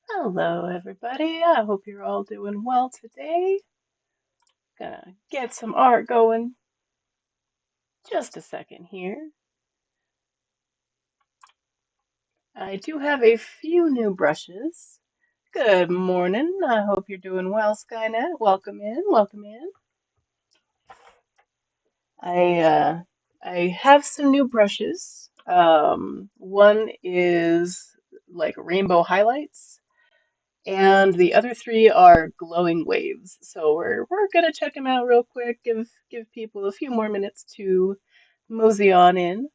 Hello, everybody. I hope you're all doing well today. Gonna get some art going just a second here. I do have a few new brushes. Good morning. I hope you're doing well, Skynet. Welcome in. Welcome in. I uh, I have some new brushes. One is like rainbow highlights, and the other three are glowing waves. So we're gonna check them out real quick. Give people a few more minutes to mosey on in.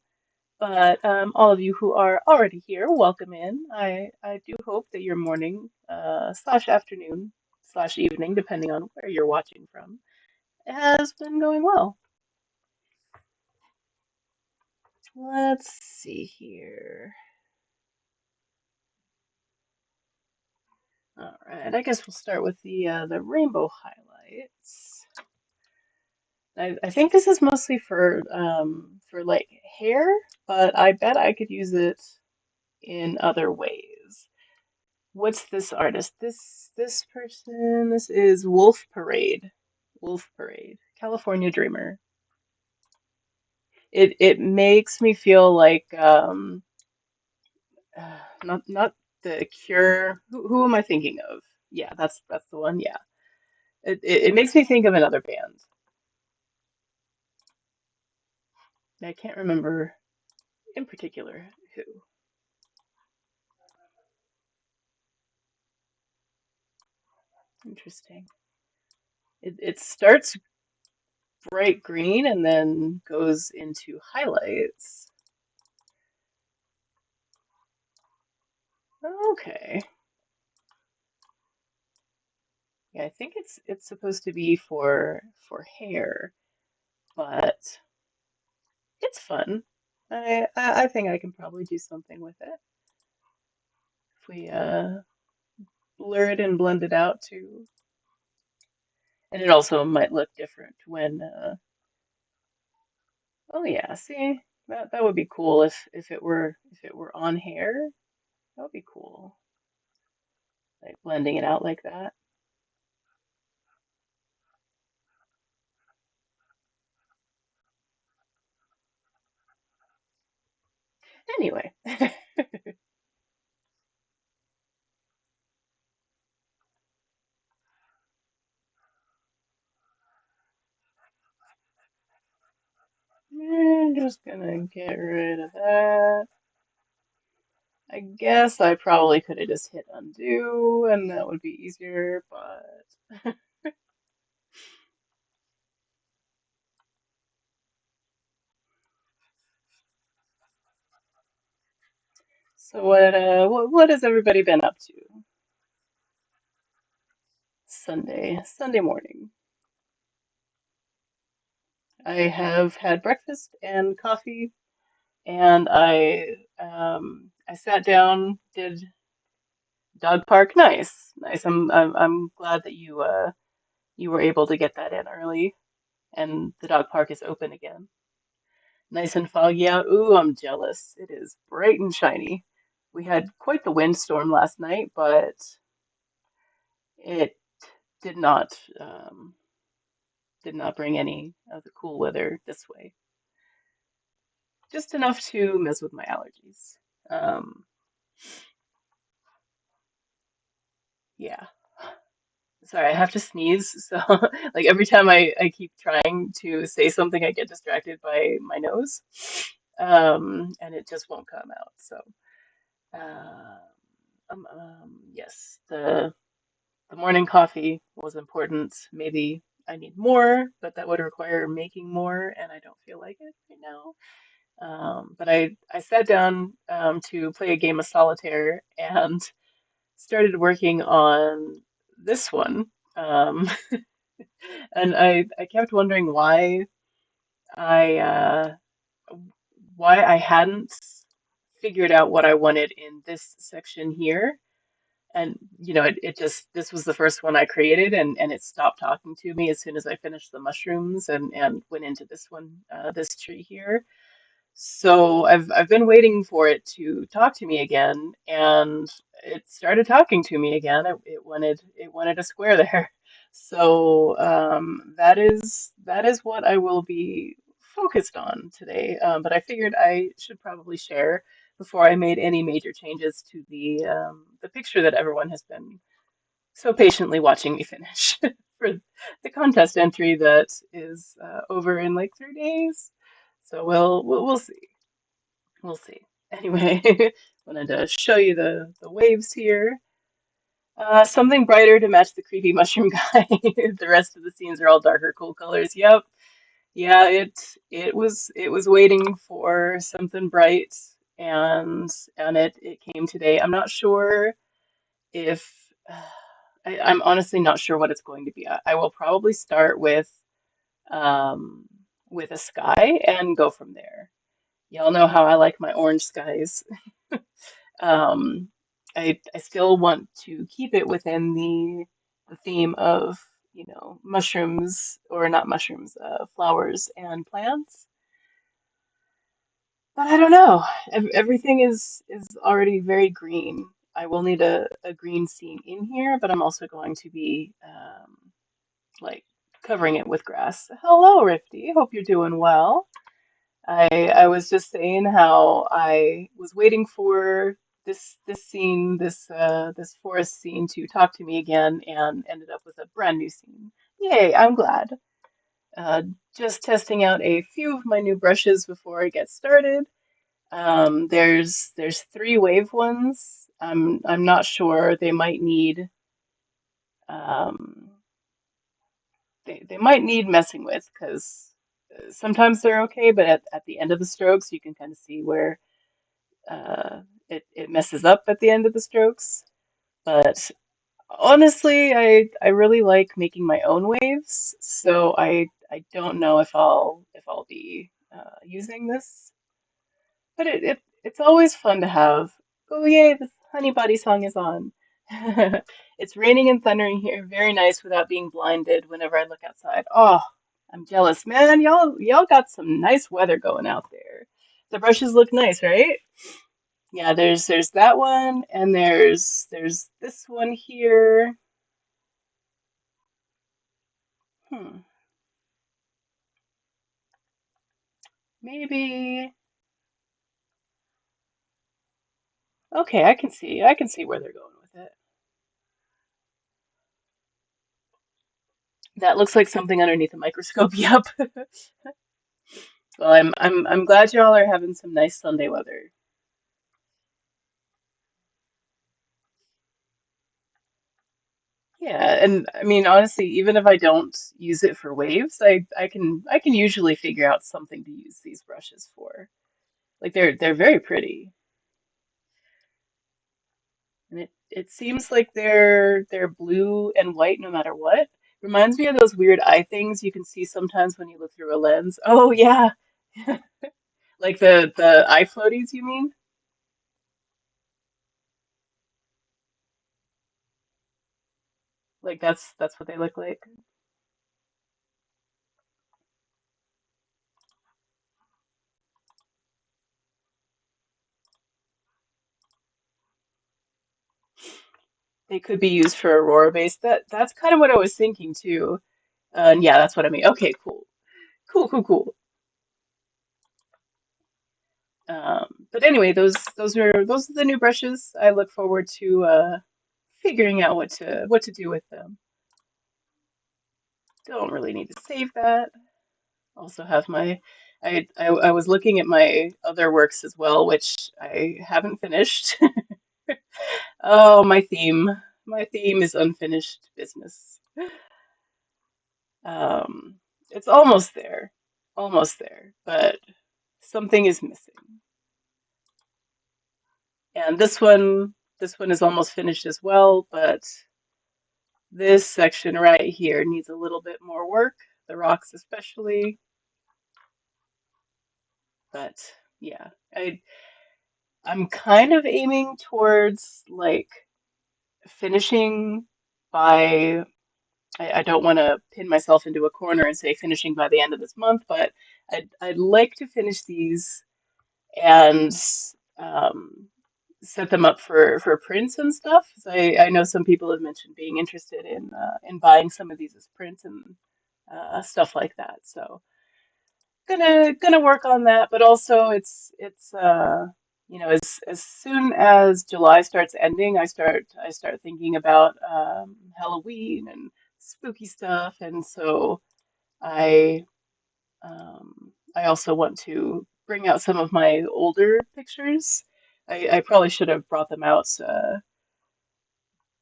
But all of you who are already here, welcome in. I do hope that your morning slash afternoon slash evening, depending on where you're watching from, has been going well. Let's see here. All right, I guess we'll start with the rainbow highlights. I think this is mostly for like hair, but I bet I could use it in other ways. What's this artist? This person, this is Wolf Parade. Wolf Parade. California Dreamer. It makes me feel like not the Cure. Who am I thinking of? Yeah, that's the one. Yeah. It makes me think of another band. I can't remember in particular who. Interesting. It starts bright green and then goes into highlights. Okay. Yeah, I think it's supposed to be for hair, but it's fun. I think I can probably do something with it if we blur it and blend it out too. And it also might look different when oh yeah, see that would be cool if it were on hair. That would be cool. Like blending it out like that. Anyway. I'm just gonna get rid of that. I guess I probably could have just hit undo and that would be easier, but so what has everybody been up to? Sunday morning. I have had breakfast and coffee and I sat down, did dog park. Nice. Nice. I'm glad that you were able to get that in early and the dog park is open again. Nice and foggy out. Ooh, I'm jealous. It is bright and shiny. We had quite the windstorm last night, but it did not um, did not bring any of the cool weather this way. Just enough to mess with my allergies. Um, yeah. Sorry, I have to sneeze. So, like every time I keep trying to say something, I get distracted by my nose, and it just won't come out. So, uh, yes, the morning coffee was important. Maybe I need more, but that would require making more, and I don't feel like it right now. But I sat down to play a game of solitaire and started working on this one. Um, and I kept wondering I uh, why I hadn't figured out what I wanted in this section here. And it just this was the first one I created and it stopped talking to me as soon as I finished the mushrooms and went into this one, this tree here. So I've been waiting for it to talk to me again, and it started talking to me again. It wanted a square there. So that is what I will be focused on today. But I figured I should probably share before I made any major changes to the picture that everyone has been so patiently watching me finish for the contest entry that is over in like 3 days. So we'll see. We'll see. Anyway, wanted to show you the waves here. Something brighter to match the creepy mushroom guy. The rest of the scenes are all darker, cool colors. Yep. Yeah, it was waiting for something bright, and it came today. I'm not sure if I'm honestly not sure what it's going to be. I will probably start um with a sky and go from there. Y'all know how I like my orange skies. Um, I still want to keep it within the theme of, mushrooms, or not mushrooms, flowers and plants. But I don't know. Everything is already very green. I will need a green scene in here, but I'm also going to be like covering it with grass. Hello, Rifty. Hope you're doing well. I was just saying how I was waiting for this scene, this forest scene to talk to me again, and ended up with a brand new scene. Yay, I'm glad. Uh, just testing out a few of my new brushes before I get started. There's three wave ones. I'm not sure. Um, they might need messing with because sometimes they're okay, but at the end of the strokes you can kind of see where uh, it messes up at the end of the strokes. But honestly, I really like making my own waves, so I don't know if I'll be using this. But it's always fun to have. Oh yay, the Honey Buddy song is on. It's raining and thundering here, very nice without being blinded whenever I look outside. Oh, I'm jealous, man. Y'all got some nice weather going out there. The brushes look nice, right? Yeah, there's that one, and there's this one here. Hmm, maybe. Okay, I can see where they're going with it. That looks like something underneath a microscope. Yep. Well, I'm glad y'all are having some nice Sunday weather. Yeah, and I mean honestly, even if I don't use it for waves, I can usually figure out something to use these brushes for. Like they're very pretty. And it seems like they're blue and white no matter what. Reminds me of those weird eye things you can see sometimes when you look through a lens. Oh yeah. Like the eye floaties, you mean? Like that's what they look like. They could be used for Aurora base. That's kind of what I was thinking too. And yeah, that's what I mean. Okay, cool. Cool, cool, cool. But anyway, those are the new brushes. I look forward to figuring out what to do with them. Don't really need to save that. Also have I was looking at my other works as well, which I haven't finished. Oh, my theme. My theme is unfinished business. Um, it's almost there. Almost there, but something is missing. And this one is almost finished as well, but this section right here needs a little bit more work, the rocks especially. But yeah, I'm kind of aiming towards like finishing by I don't want to pin myself into a corner and say finishing by the end of this month, but I'd like to finish these. and um, set them up for prints and stuff. So I know some people have mentioned being interested in buying some of these as prints and stuff like that. So gonna work on that, but also it's you know, as soon as July starts ending, I start thinking about Halloween and spooky stuff, and so I I also want to bring out some of my older pictures. I probably should have brought them out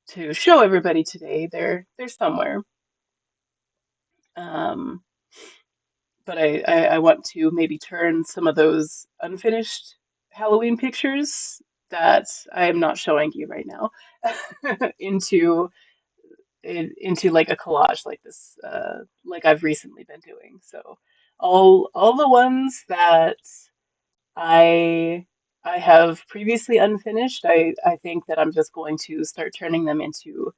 to show everybody today. They're somewhere. Um, but I want to maybe turn some of those unfinished Halloween pictures that I am not showing you right now into into like a collage like this, like I've recently been doing. So all the ones that I I have previously unfinished, I think that I'm just going to start turning them into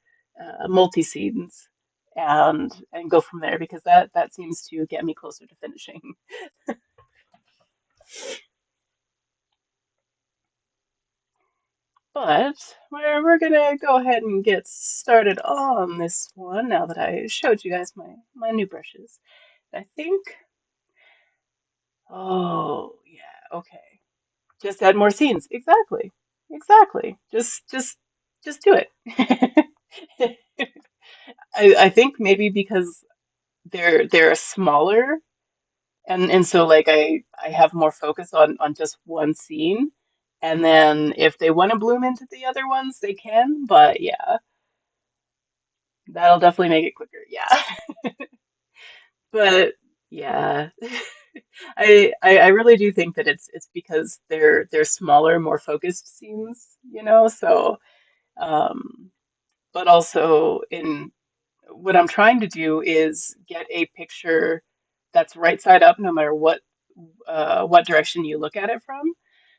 multi-scenes and go from there because that seems to get me closer to finishing. But we're gonna go ahead and get started on this one now that I showed you guys my new brushes. I think, oh yeah, okay. Just add more scenes. Exactly. Exactly. Just do it. I think maybe because they're smaller and so like I have more focus on just one scene and then if they want to bloom into the other ones they can, but yeah, that'll definitely make it quicker. Yeah. But yeah. I really do think that it's because they're smaller, more focused scenes, you know, so um but also in what I'm trying to do is get a picture that's right side up no matter what direction you look at it from.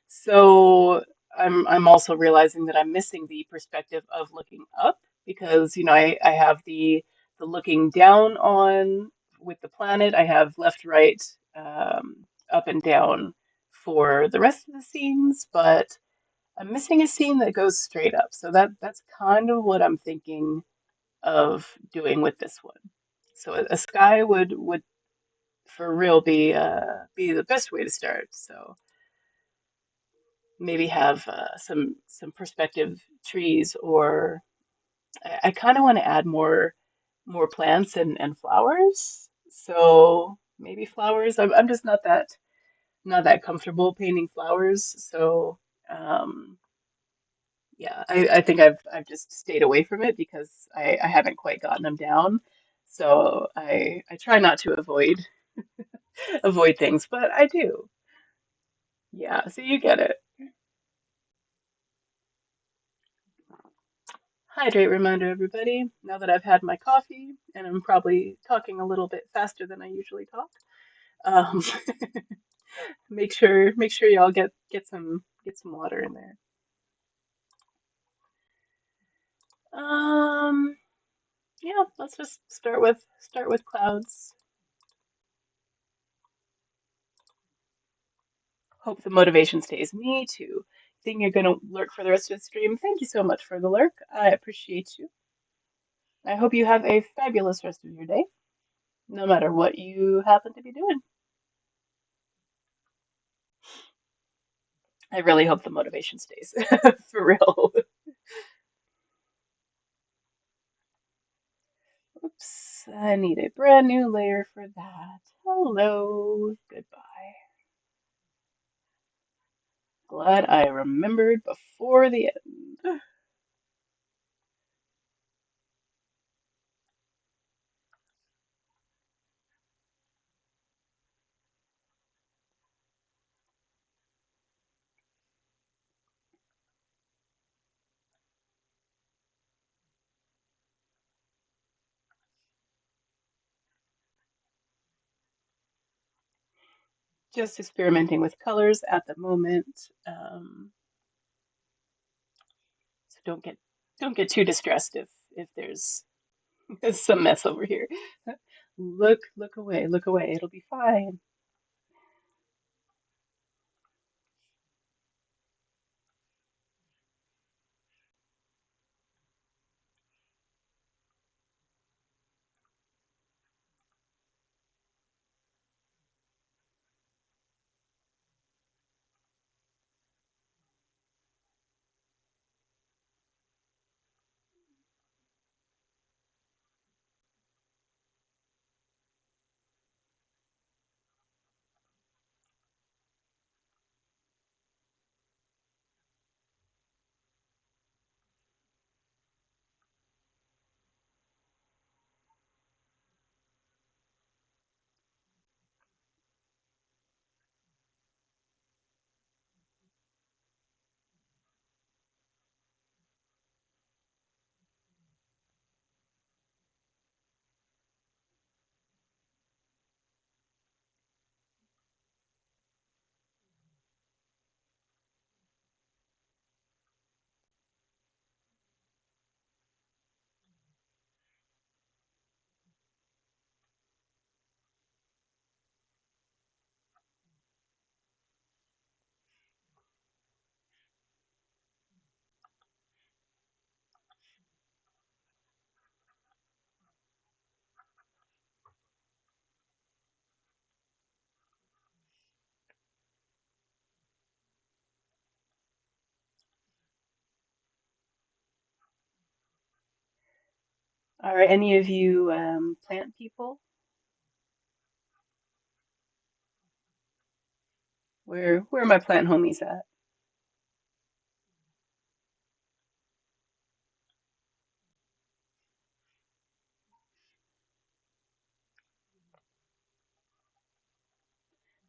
So I'm also realizing that I'm missing the perspective of looking up because you know I have the looking down on with the planet. I have left, right, up and down for the rest of the scenes, but I'm missing a scene that goes straight up. So that's kind of what I'm thinking of doing with this one. So a sky would for real be the best way to start. So maybe have some perspective trees, or I kind of want to add more plants and flowers. So maybe flowers. I'm just not that comfortable painting flowers. So um, yeah, I think I've just stayed away from it because I haven't quite gotten them down. So I try not to avoid things, but I do. Yeah, so you get it. Hydrate reminder, everybody. Now that I've had my coffee and I'm probably talking a little bit faster than I usually talk, um, make sure y'all get some water in there. Um, yeah, let's just start with clouds. Hope the motivation stays. Me too. Think you're gonna lurk for the rest of the stream. Thank you so much for the lurk. I appreciate you. I hope you have a fabulous rest of your day, no matter what you happen to be doing. I really hope the motivation stays for real. Oops, I need a brand new layer for that. Hello, goodbye. Glad I remembered before the end. Just experimenting with colors at the moment. So don't get too distressed if there's some mess over here. Look away, look away. It'll be fine. Are any of you plant people? Where are my plant homies at?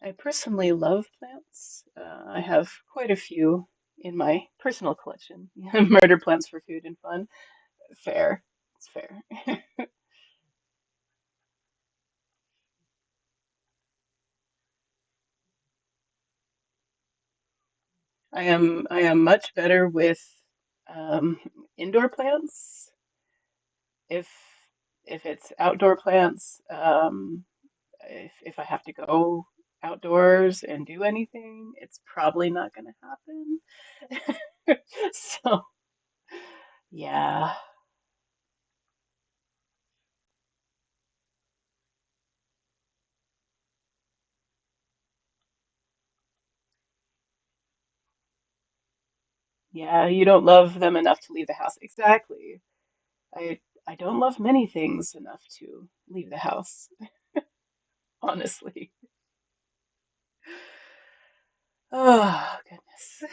I personally love plants. I have quite a few in my personal collection. Murder plants for food and fun. Fair. It's fair. I am much better with um, indoor plants. If if it's outdoor plants, if I have to go outdoors and do anything, it's probably not going to happen. So, yeah. Yeah, you don't love them enough to leave the house. Exactly. I don't love many things enough to leave the house, honestly. Oh, goodness.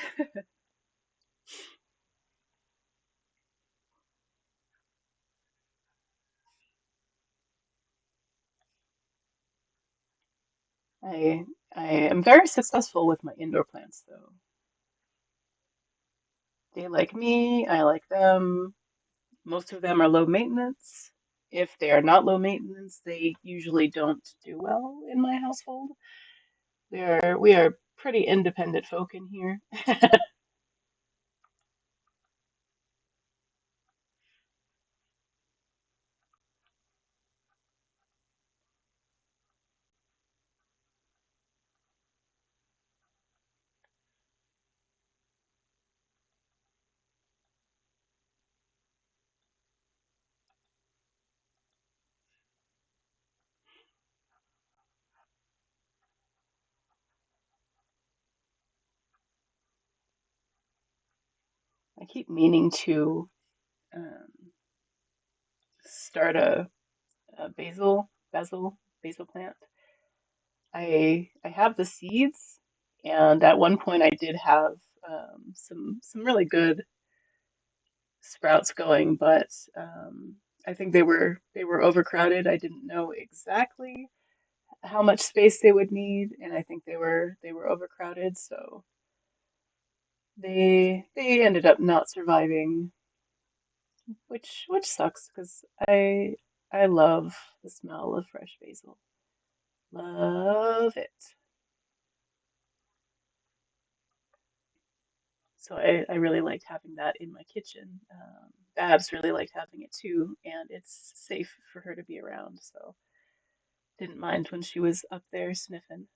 I I am very successful with my indoor plants though. They like me, I like them. Most of them are low maintenance. If they are not low maintenance, they usually don't do well in my household. We are pretty independent folk in here. I keep meaning to um, start a basil plant. I have the seeds, and at one point I did have some really good sprouts going, but I think they were overcrowded. I didn't know exactly how much space they would need, and I think they were overcrowded, so they ended up not surviving, which sucks because I love the smell of fresh basil. Love it. So I really liked having that in my kitchen. Babs really liked having it too, and it's safe for her to be around, so didn't mind when she was up there sniffing.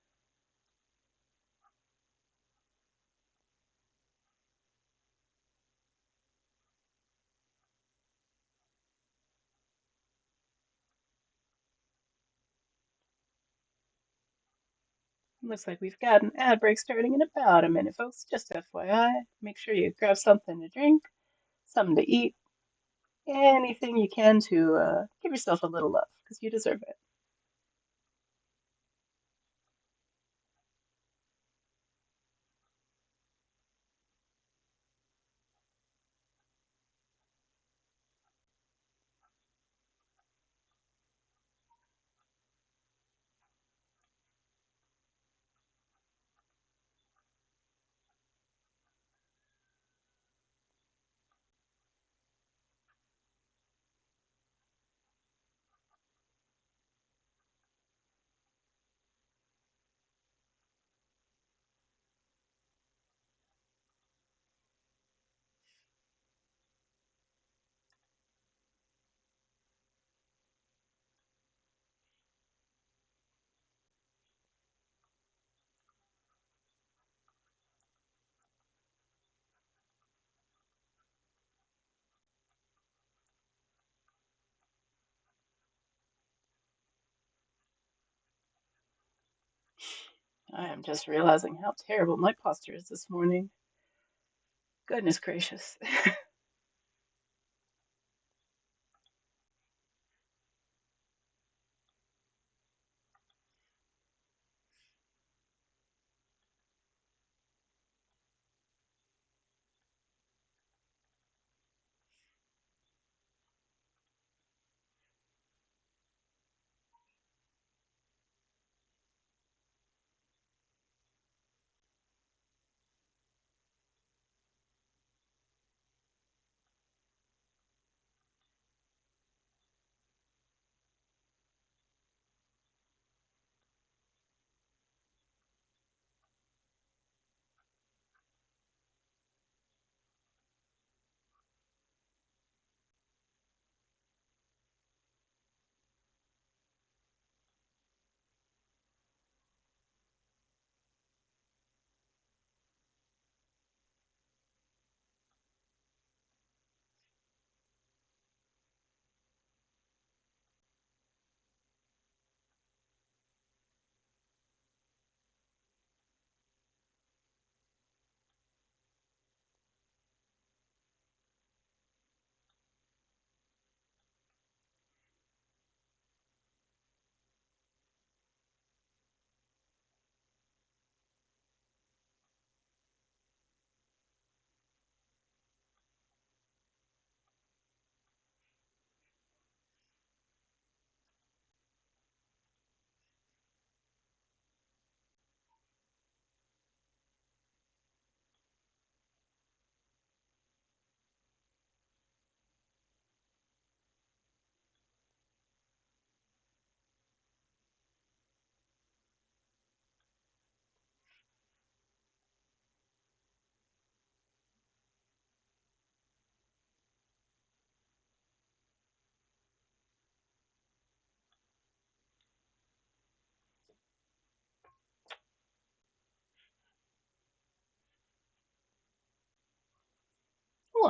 Looks like we've got an ad break starting in about a minute, folks. Just FYI, make sure you grab something to drink, something to eat, anything you can to give yourself a little love, because you deserve it. I am just realizing how terrible my posture is this morning. Goodness gracious.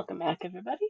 Welcome back, everybody.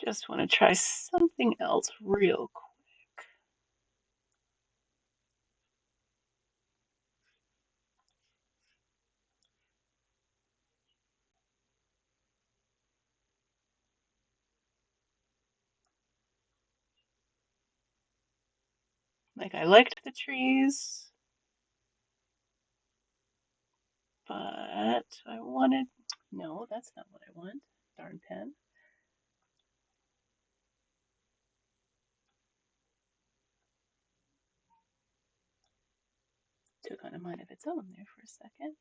Just want to try something else real quick. Like, I liked the trees, but I wanted. No, that's not what I want. Darn pen. Took on a mind of its own there for a second.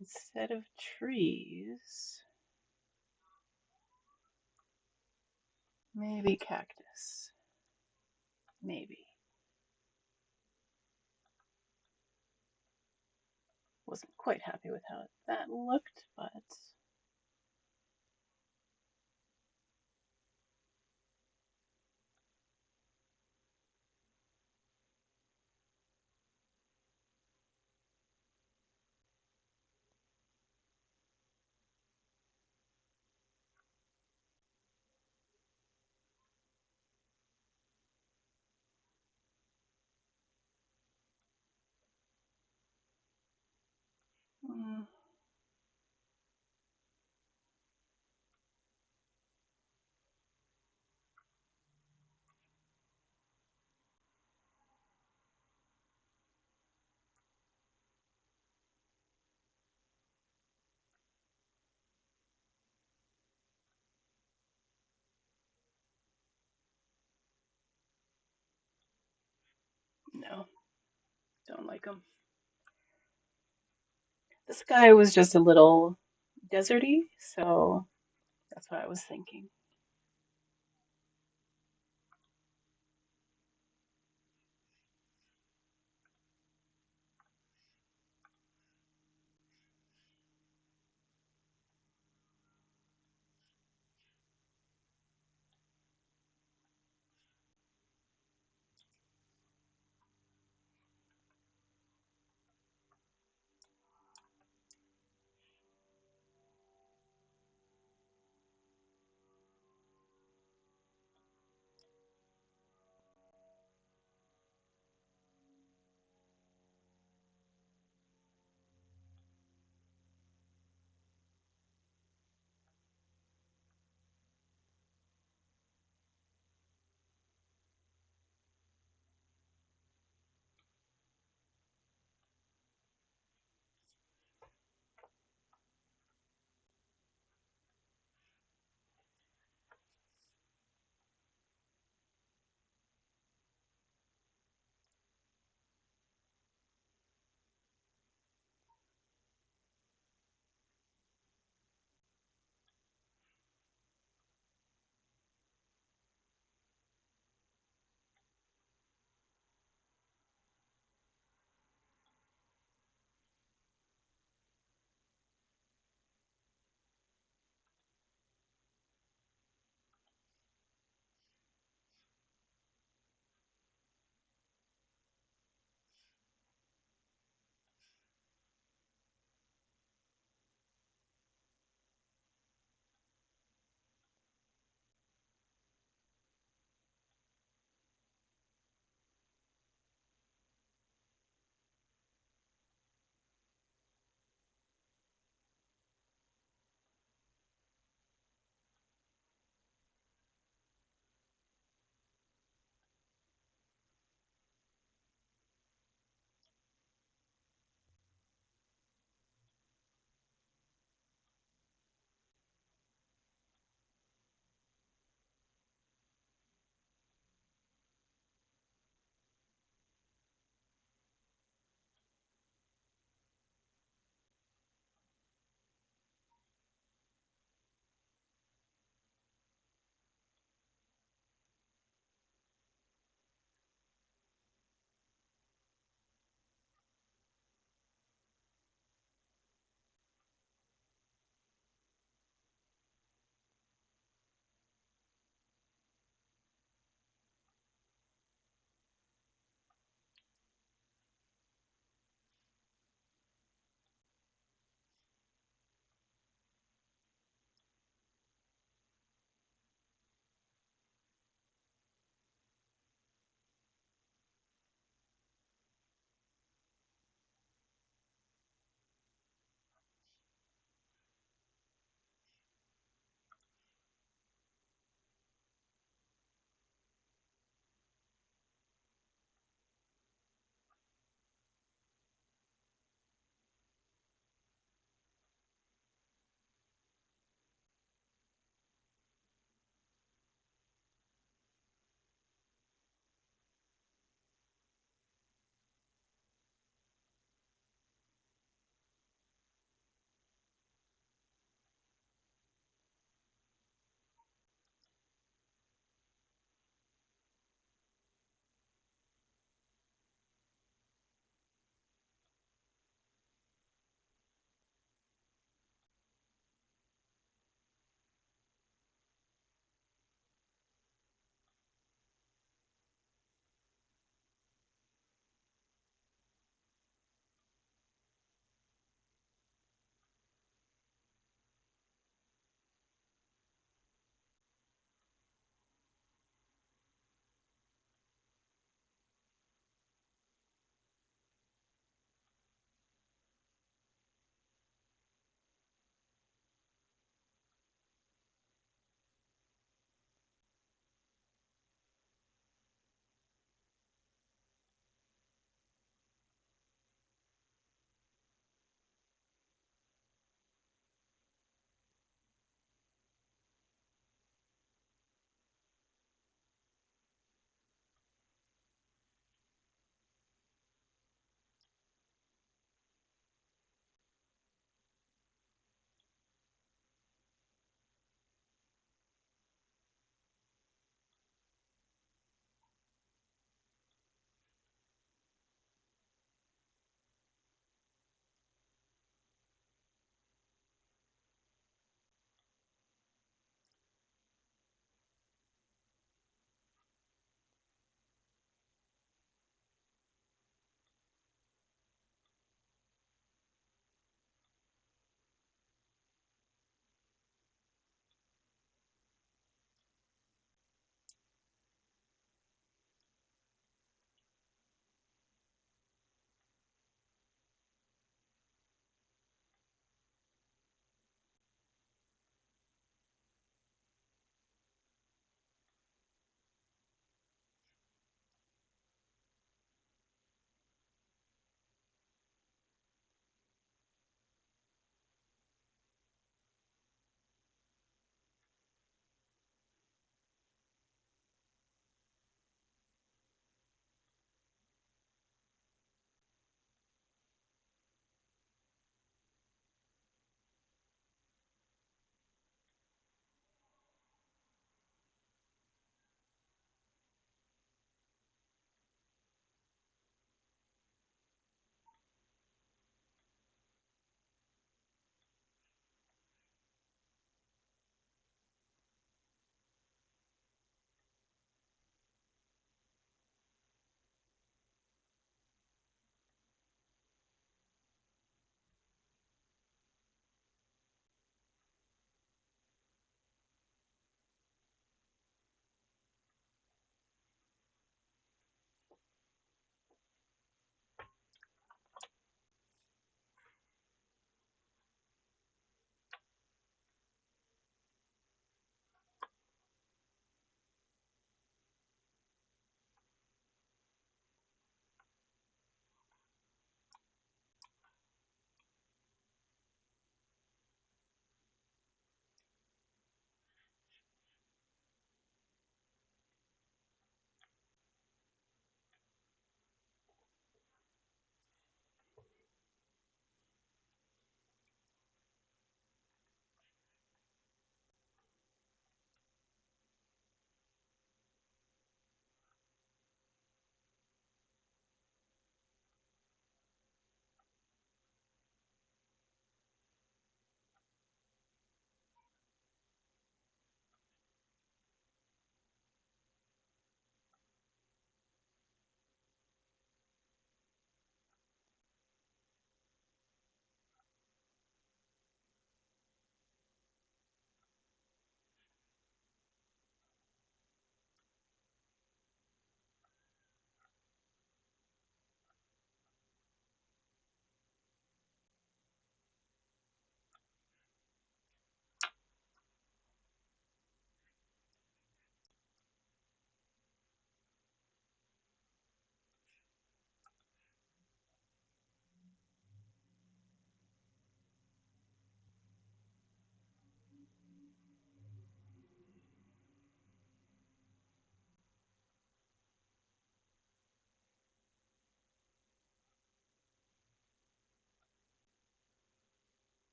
Instead of trees, maybe cactus. Maybe. Wasn't quite happy with how that looked, but mm, no, don't like them. The sky was just a little deserty, so that's what I was thinking.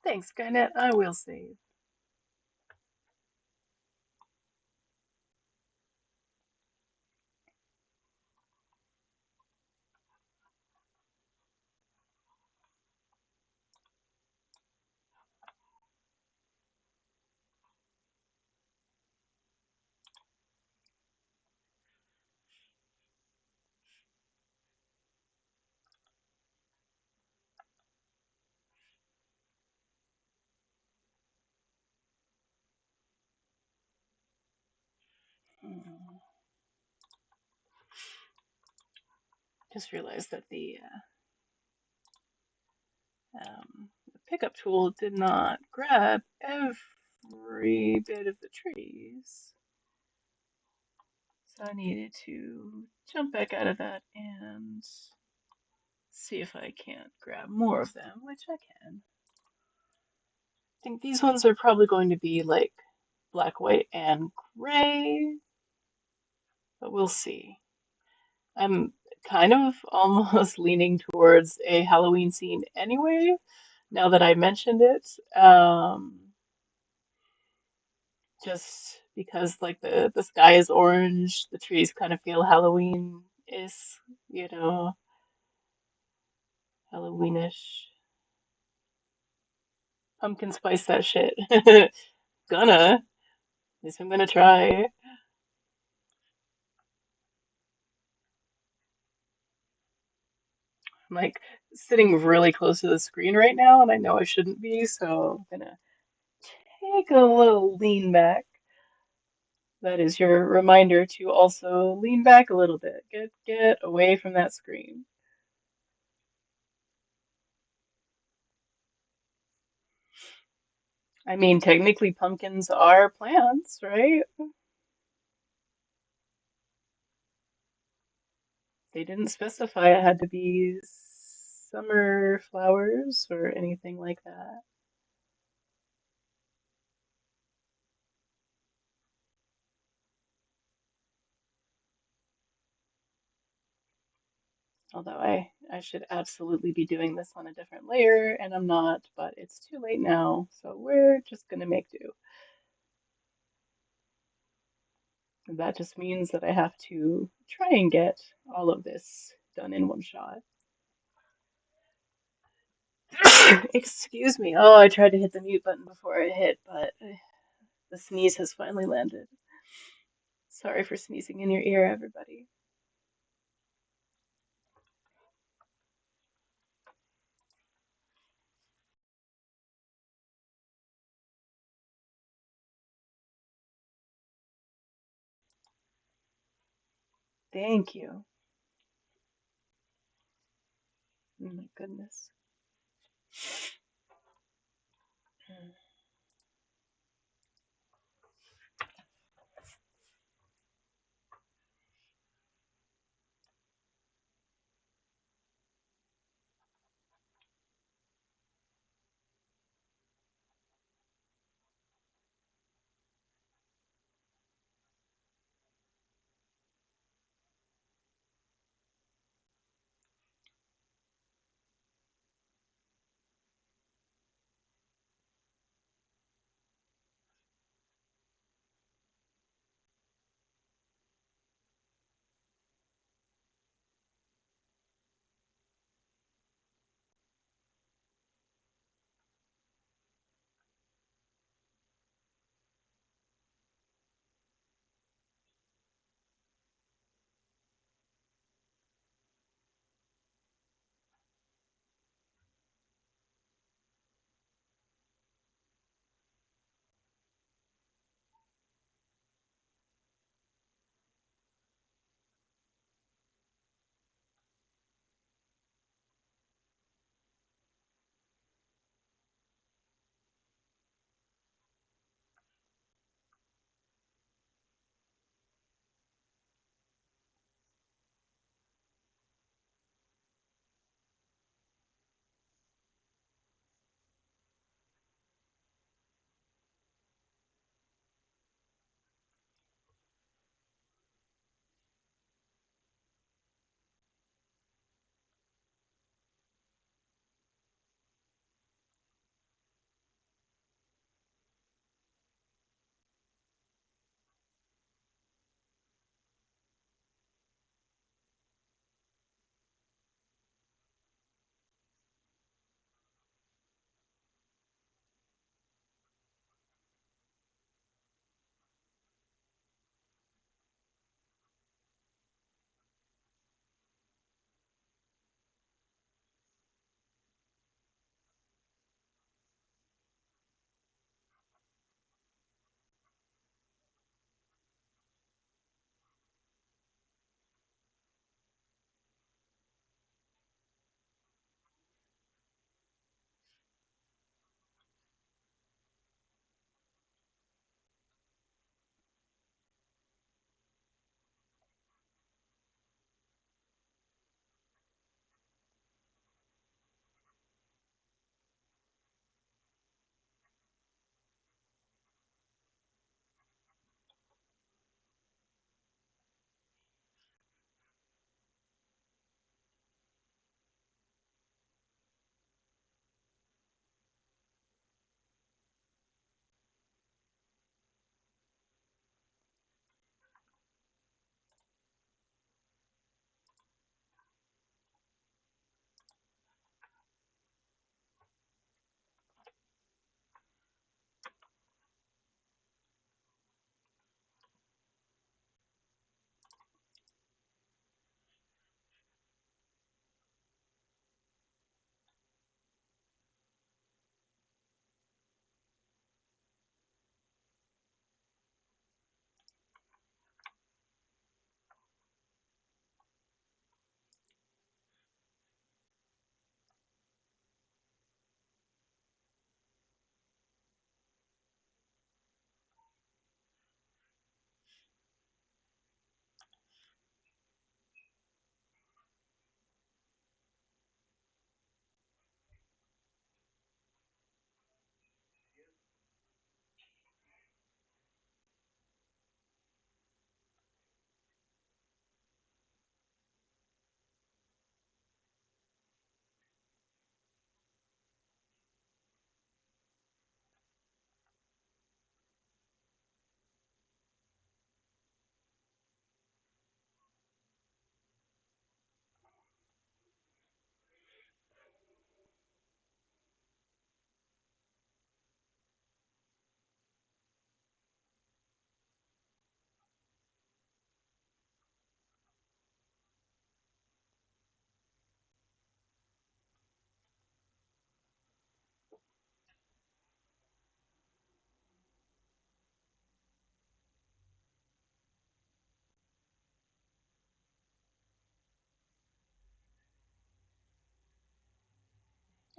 Thanks, Skynet. I will save. Hmm. Just realized that the pickup tool did not grab every bit of the trees. So I needed to jump back out of that and see if I can't grab more of them, which I can. I think these ones are probably going to be like black, white, and gray, but we'll see. I'm kind of almost leaning towards a Halloween scene anyway, now that I mentioned it. Just because like the sky is orange, the trees kind of feel Halloween is, you know, Halloweenish. Pumpkin spice that shit. Gonna. At least I'm gonna try. I'm like sitting really close to the screen right now, and I know I shouldn't be, so I'm gonna take a little lean back. That is your reminder to also lean back a little bit. Get away from that screen. I mean, technically pumpkins are plants, right? They didn't specify it had to be summer flowers or anything like that. Although I should absolutely be doing this on a different layer, and I'm not, but it's too late now, so we're just gonna make do. And that just means that I have to try and get all of this done in one shot. Excuse me. Oh, I tried to hit the mute button before I hit, but the sneeze has finally landed. Sorry for sneezing in your ear, everybody. Thank you. Oh my goodness.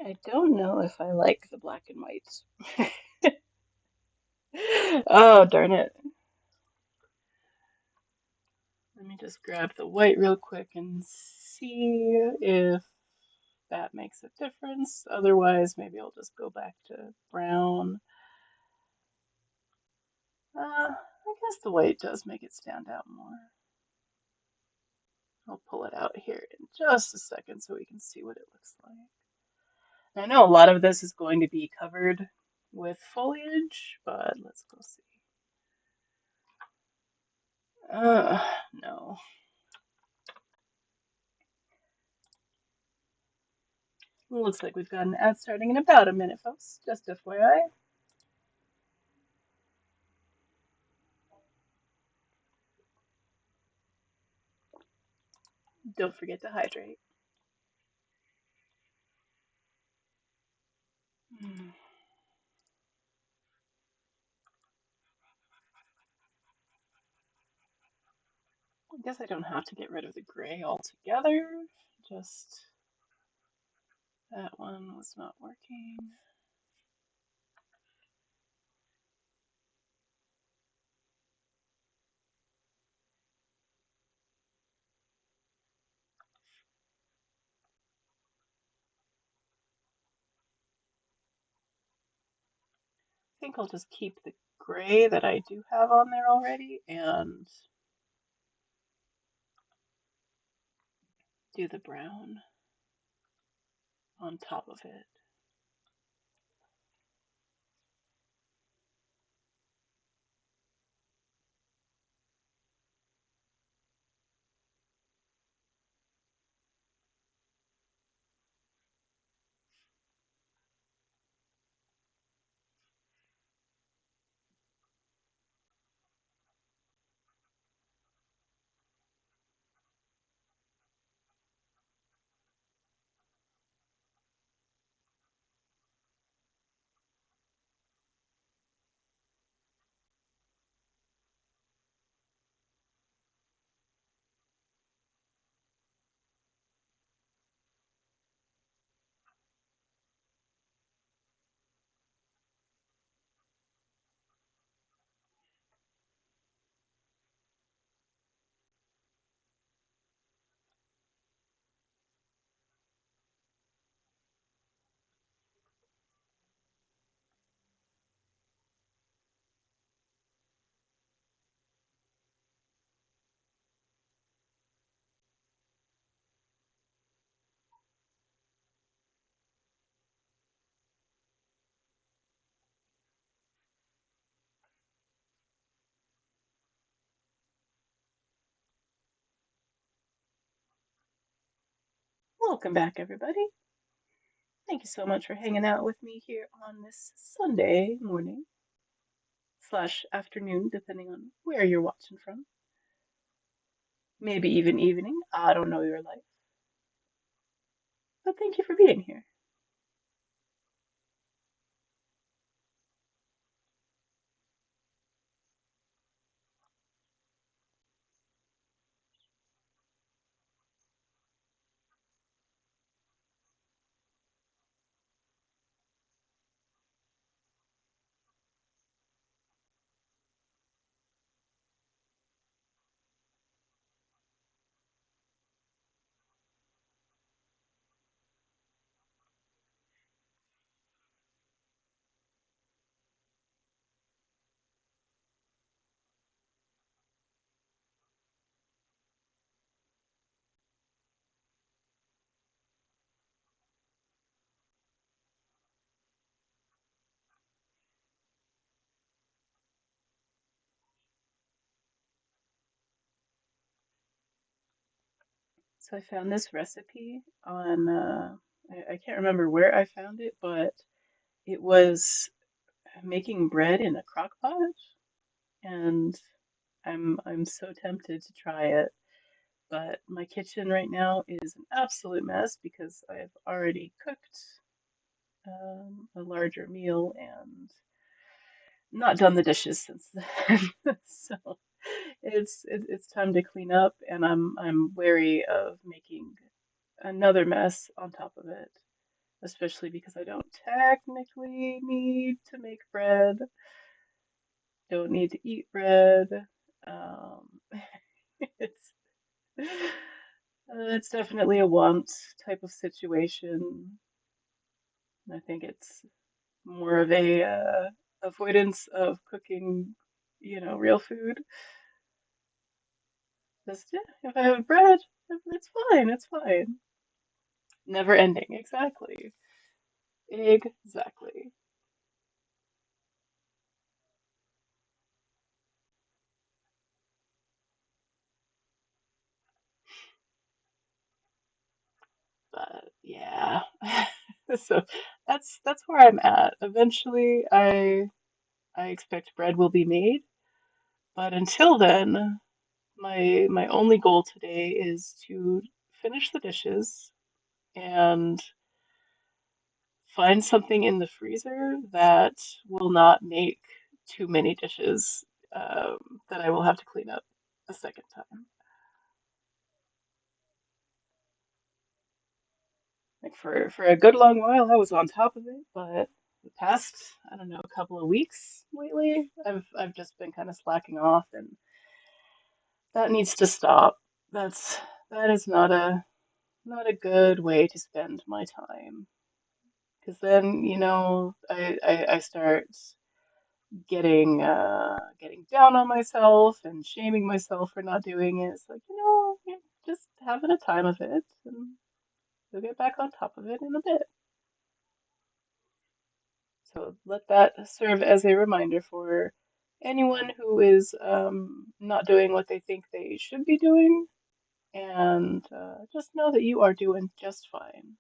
I don't know if I like the black and white. Oh, darn it. Let me just grab the white real quick and see if that makes a difference. Otherwise, maybe I'll just go back to brown. I guess the white does make it stand out more. I'll pull it out here in just a second so we can see what it looks like. I know a lot of this is going to be covered with foliage, but let's go see. No. Looks like we've got an ad starting in about a minute, folks. Just FYI. Don't forget to hydrate. Hmm. I guess I don't have to get rid of the gray altogether. Just that one was not working. I think I'll just keep the gray that I do have on there already and do the brown on top of it. Welcome back, everybody. Thank you so much for hanging out with me here on this Sunday morning slash afternoon, depending on where you're watching from. Maybe even evening. I don't know your life. But thank you for being here. So I found this recipe on, I can't remember where I found it, but it was making bread in a crock pot, and I'm so tempted to try it. But my kitchen right now is an absolute mess because I've already cooked a larger meal and not done the dishes since then. So it's time to clean up, and I'm wary of making another mess on top of it. especially because I don't technically need to make bread, don't need to eat bread. Um, it's it's definitely a want type of situation. I think it's more of a avoidance of cooking, real food. Just yeah, if I have bread, it's fine. It's fine. Never ending. Exactly. Exactly. But yeah. So that's where I'm at. Eventually, I expect bread will be made, but until then, my only goal today is to finish the dishes and find something in the freezer that will not make too many dishes that I will have to clean up a second time. Like for a good long while, I was on top of it, but the past, I don't know, a couple of weeks lately, I've just been kind of slacking off, and that needs to stop. That's that is not a good way to spend my time. Because then, I start getting down on myself and shaming myself for not doing it. It's like, you're just having a time of it, and you'll get back on top of it in a bit. So let that serve as a reminder for anyone who is not doing what they think they should be doing, and just know that you are doing just fine.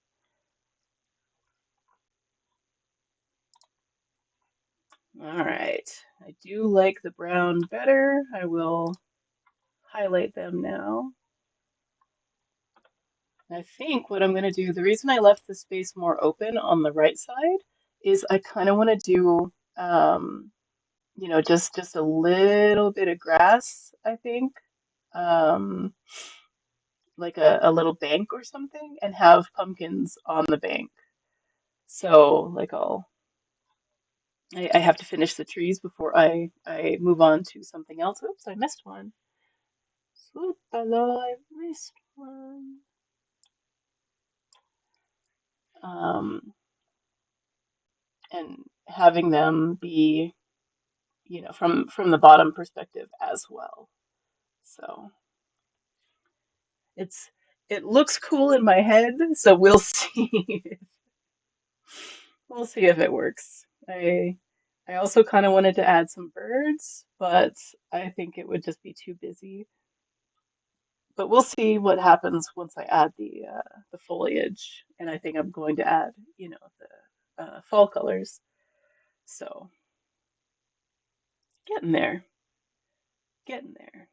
All right. I do like the brown better. I will highlight them now. I think what I'm going to do, the reason I left the space more open on the right side is I kind of want to do, just a little bit of grass, I think, um, like a little bank or something, and have pumpkins on the bank. So, like, I have to finish the trees before I move on to something else. Oops, I missed one. Swoopala, I missed one. Um, and having them be, from the bottom perspective as well. So it's it looks cool in my head, so we'll see. We'll see if it works. I also kind of wanted to add some birds, but I think it would just be too busy. But we'll see what happens once I add the foliage, and I think I'm going to add, the fall colors. So getting there, getting there.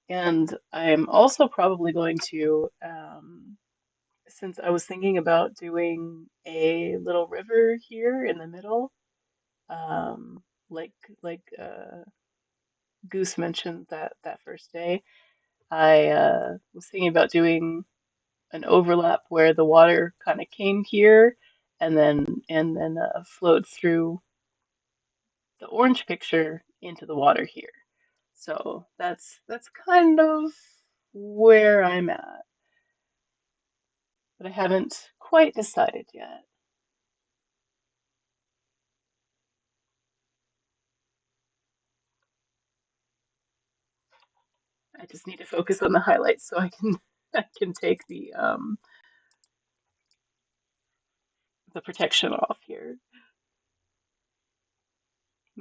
And I'm also probably going to, since I was thinking about doing a little river here in the middle, um, like Goose mentioned that first day, I was thinking about doing an overlap where the water kind of came here and then flowed through the orange picture into the water here. So that's kind of where I'm at, but I haven't quite decided yet. I just need to focus on the highlights so I can I can take the protection off here.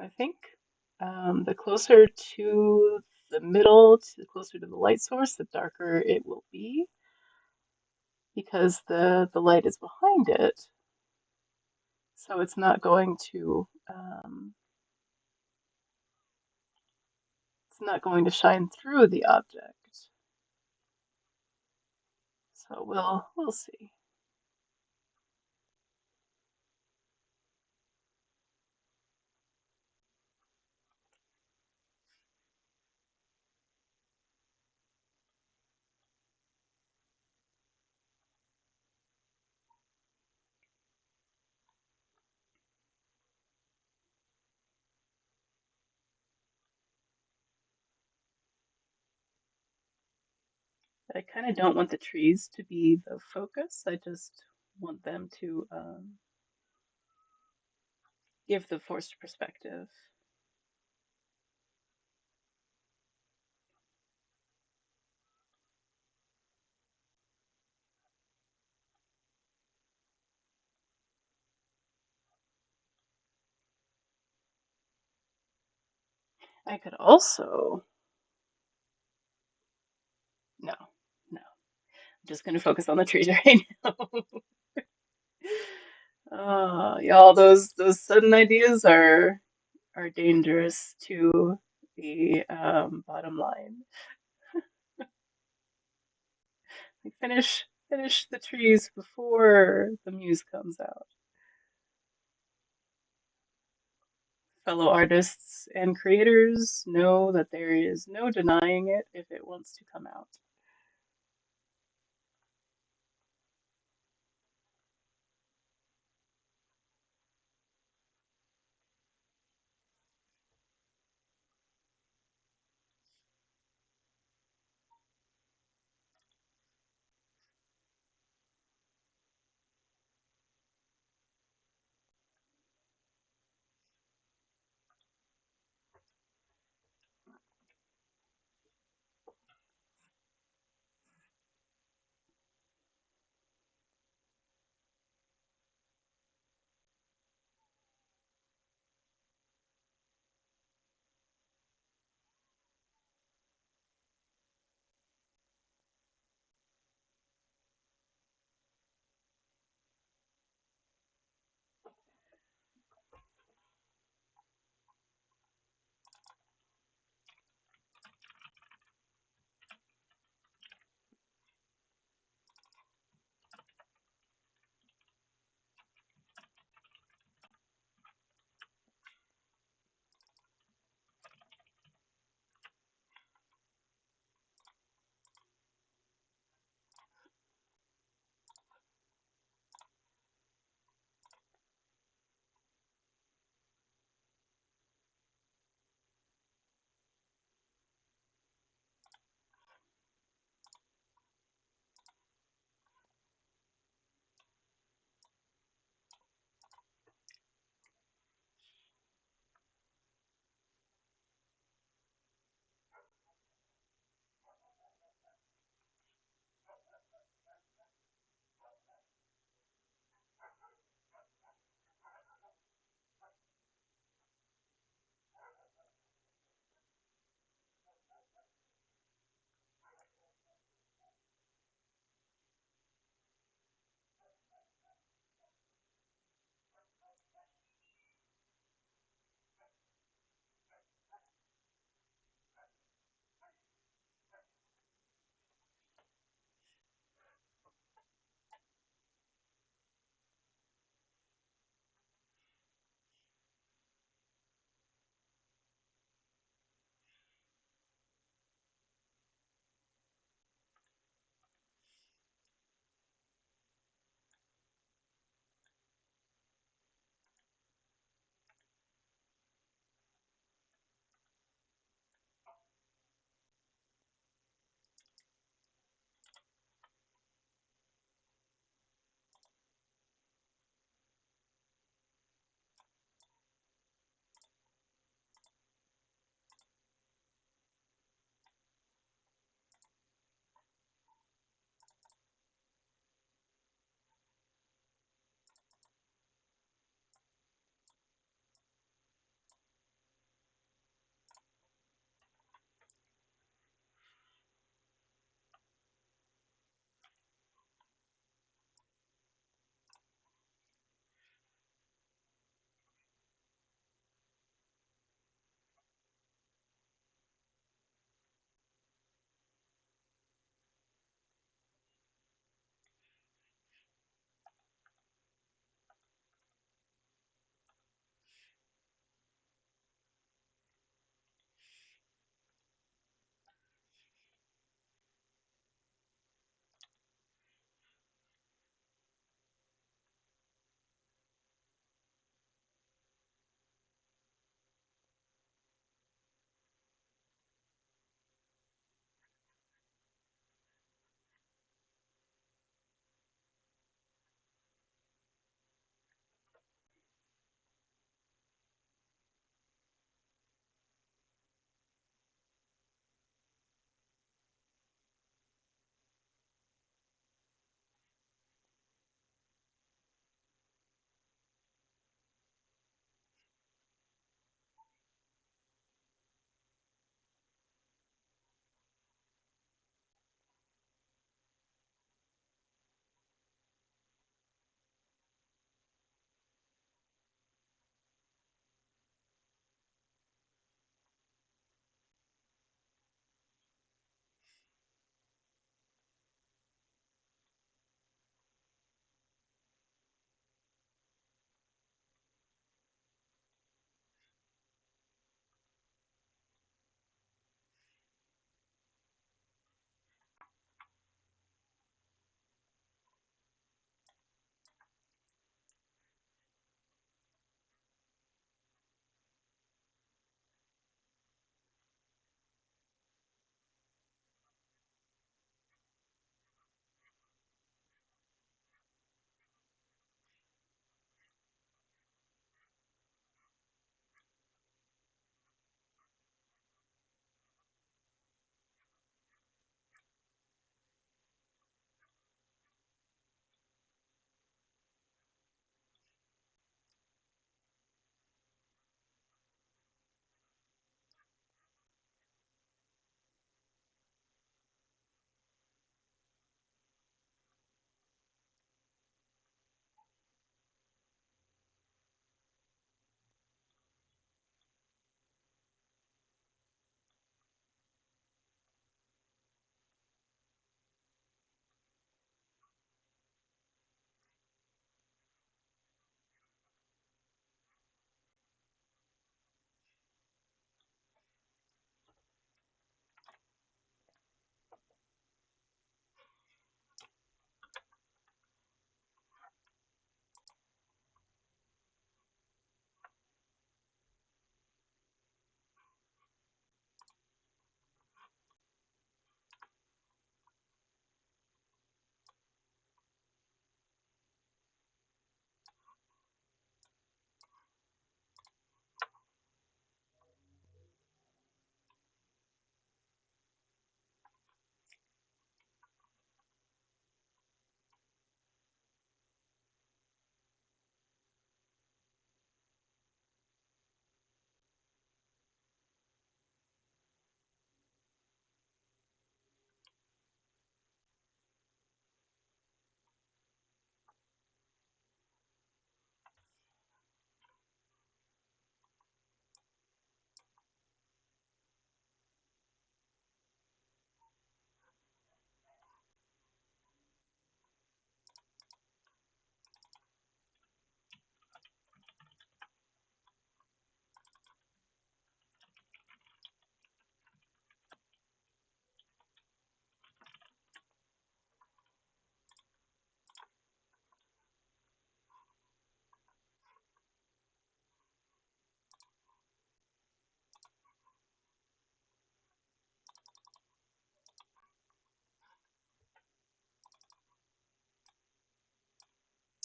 I think the closer to the middle, the closer to the light source, the darker it will be because the light is behind it, so it's not going to shine through the object. So we'll see. I kind of don't want the trees to be the focus. I just want them to give the forced perspective. I could also, no, no, I'm just going to focus on the trees right now. Y'all, those sudden ideas are dangerous to the bottom line. Like finish the trees before the muse comes out. Fellow artists and creators know that there is no denying it if it wants to come out.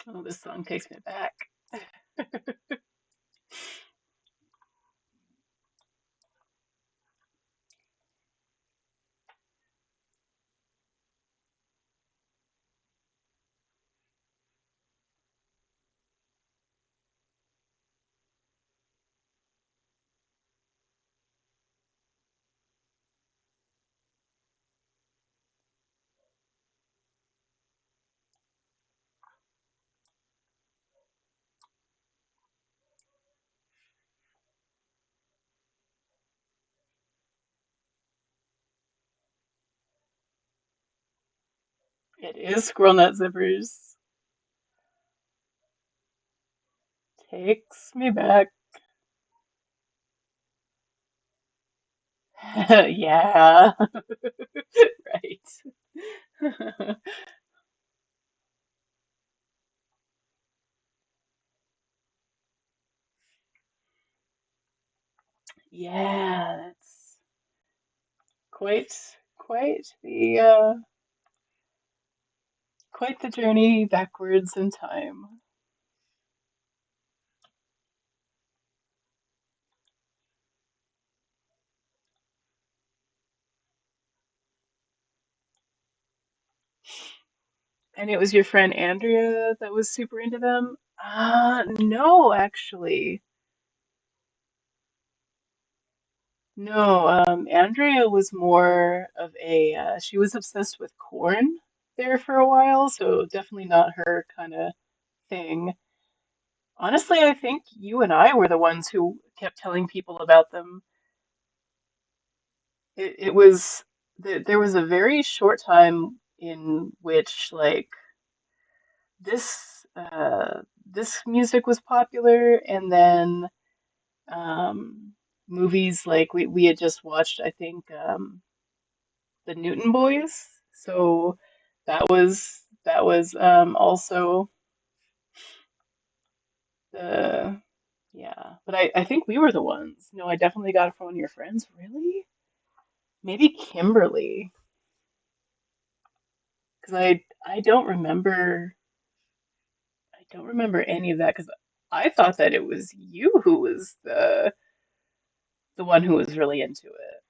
Oh, this song takes me back. It is Squirrel Nut Zippers. Takes me back. Yeah, right. Yeah, that's quite quite the journey backwards in time. And it was your friend Andrea that was super into them? No, actually. No, Andrea was more of a, she was obsessed with corn there for a while, so definitely not her kind of thing. Honestly, I think you and I were the ones who kept telling people about them. It was, there was a very short time in which, like, this music was popular, and then movies like we had just watched, I think, the Newton Boys. So that was also the yeah. But I think we were the ones. No, I definitely got it from one of your friends. Really? Maybe Kimberly, because I don't remember any of that because I thought that it was you who was the one who was really into it.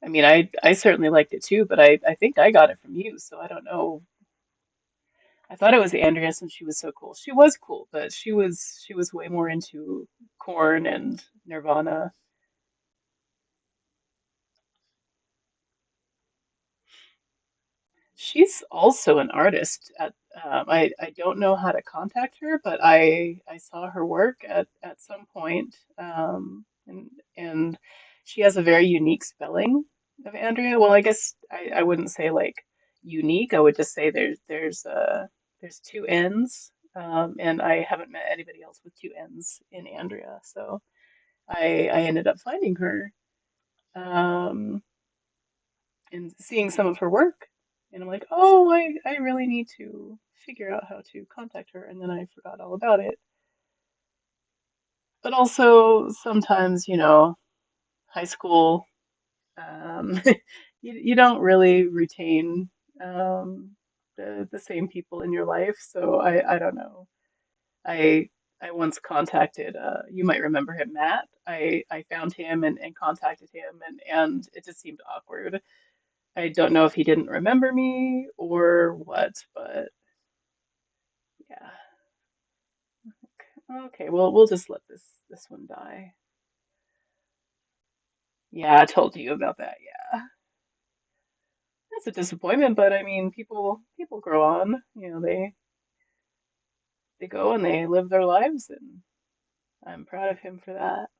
I mean, I certainly liked it too, but I think I got it from you, so I don't know. I thought it was Andrea since she was so cool. She was cool, but she was way more into Korn and Nirvana. She's also an artist. I don't know how to contact her, but I saw her work at some point, and she has a very unique spelling of Andrea. Well, I guess I wouldn't say like unique. I would just say there's two N's, and I haven't met anybody else with two N's in Andrea, so I ended up finding her. Um, and seeing some of her work. And I'm like, oh, I really need to figure out how to contact her. And then I forgot all about it. But also, sometimes, high school, um, you don't really retain um, the same people in your life. So I don't know. I I once contacted, you might remember him, Matt. I found him and contacted him, and it just seemed awkward. I don't know if he didn't remember me or what, but yeah. Okay, well, we'll just let this one die. Yeah, I told you about that. Yeah. That's a disappointment, but I mean, people grow on. They go and they live their lives, and I'm proud of him for that.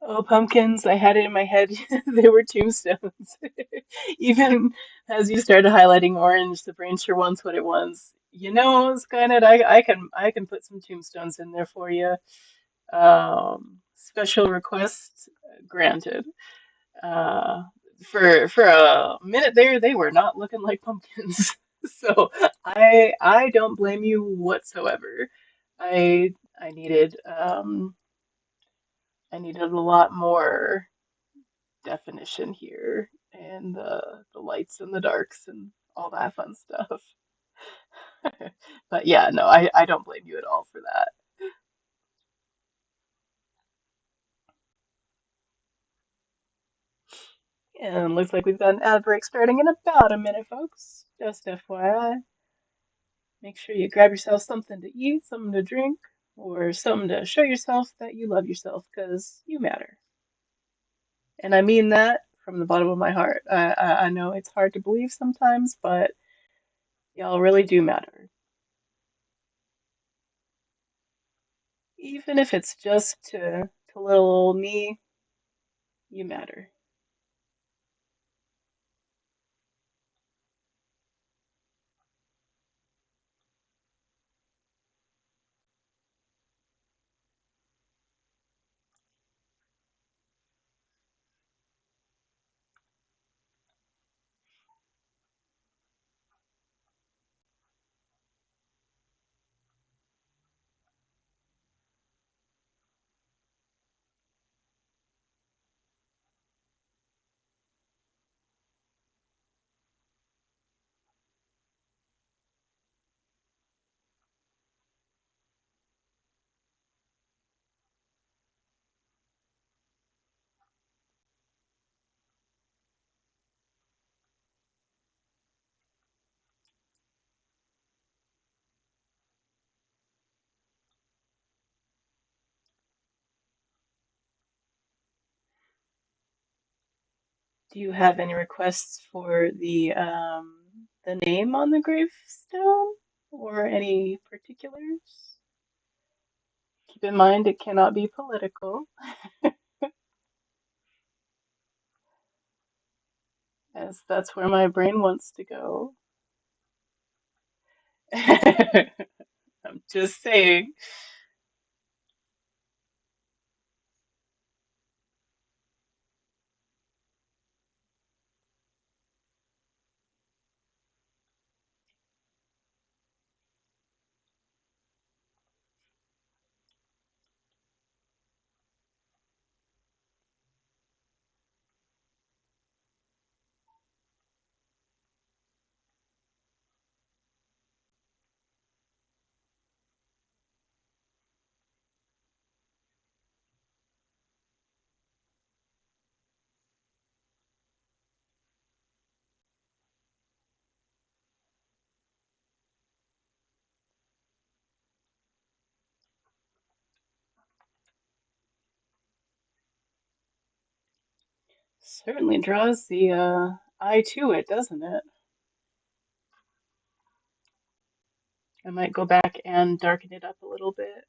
Oh, pumpkins, I had it in my head. They were tombstones. Even as you started highlighting orange, the brain sure wants what it wants. You know, Skynet, I can put some tombstones in there for you. Special request granted. Uh, for a minute there, they were not looking like pumpkins. So I don't blame you whatsoever. I needed I needed a lot more definition here and the lights and the darks and all that fun stuff. But yeah, no, I don't blame you at all for that. And looks like we've got an ad break starting in about a minute, folks. Just FYI, make sure you grab yourself something to eat, something to drink, or something to show yourself that you love yourself because you matter. And I mean that from the bottom of my heart. I know it's hard to believe sometimes, but y'all really do matter. Even if it's just to little old me, you matter. Do you have any requests for the name on the gravestone or any particulars? Keep in mind it cannot be political, as that's where my brain wants to go. I'm just saying. Certainly draws the eye to it, doesn't it? I might go back and darken it up a little bit,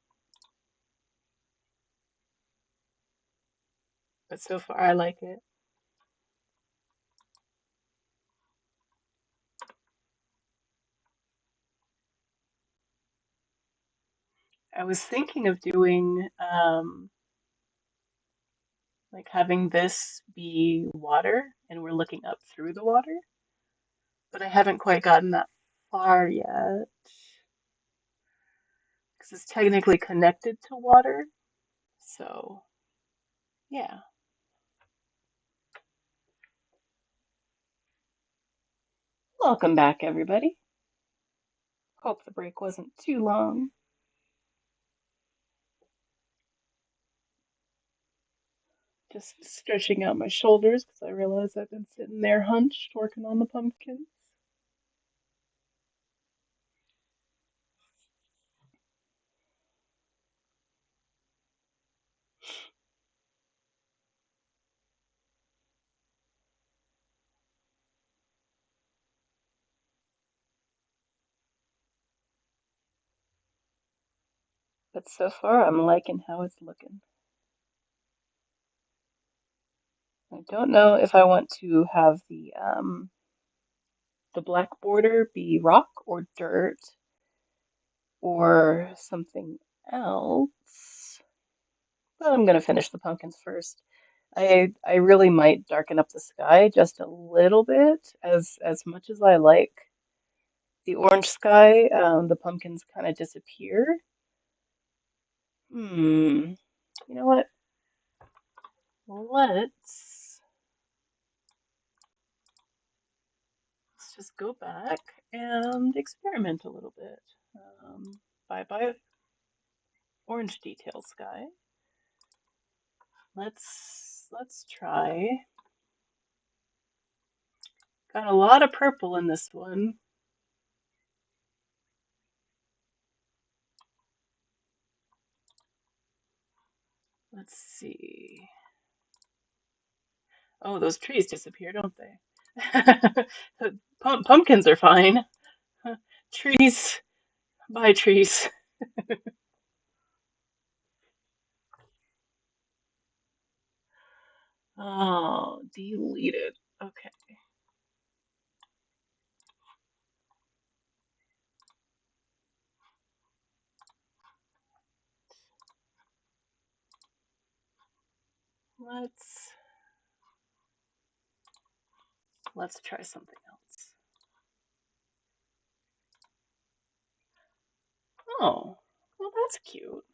but so far I like it. I was thinking of doing like having this be water and we're looking up through the water, but I haven't quite gotten that far yet because it's technically connected to water. So, yeah. Welcome back, everybody. Hope the break wasn't too long. Just stretching out my shoulders because I realize I've been sitting there hunched working on the pumpkins. But so far, I'm liking how it's looking. I don't know if I want to have the black border be rock or dirt or something else. But I'm gonna finish the pumpkins first. I really might darken up the sky just a little bit, as much as I like the orange sky. The pumpkins kind of disappear. Hmm. You know what? Let's let's just go back and experiment a little bit. Bye bye orange detail sky. Let's try. Got a lot of purple in this one. Let's see. Oh, those trees disappear, don't they? Pumpkins are fine. Trees, bye trees. Oh, deleted. Okay, let's let's try something else. Oh, well that's cute.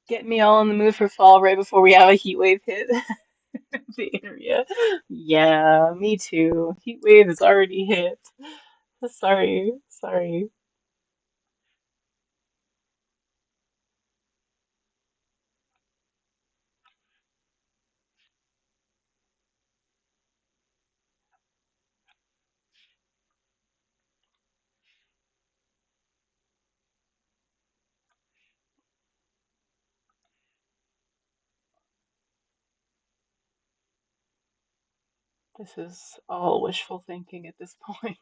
Get me all in the mood for fall right before we have a heat wave hit the area. Yeah, me too. Heat wave is already hit. Sorry, sorry. This is all wishful thinking at this point.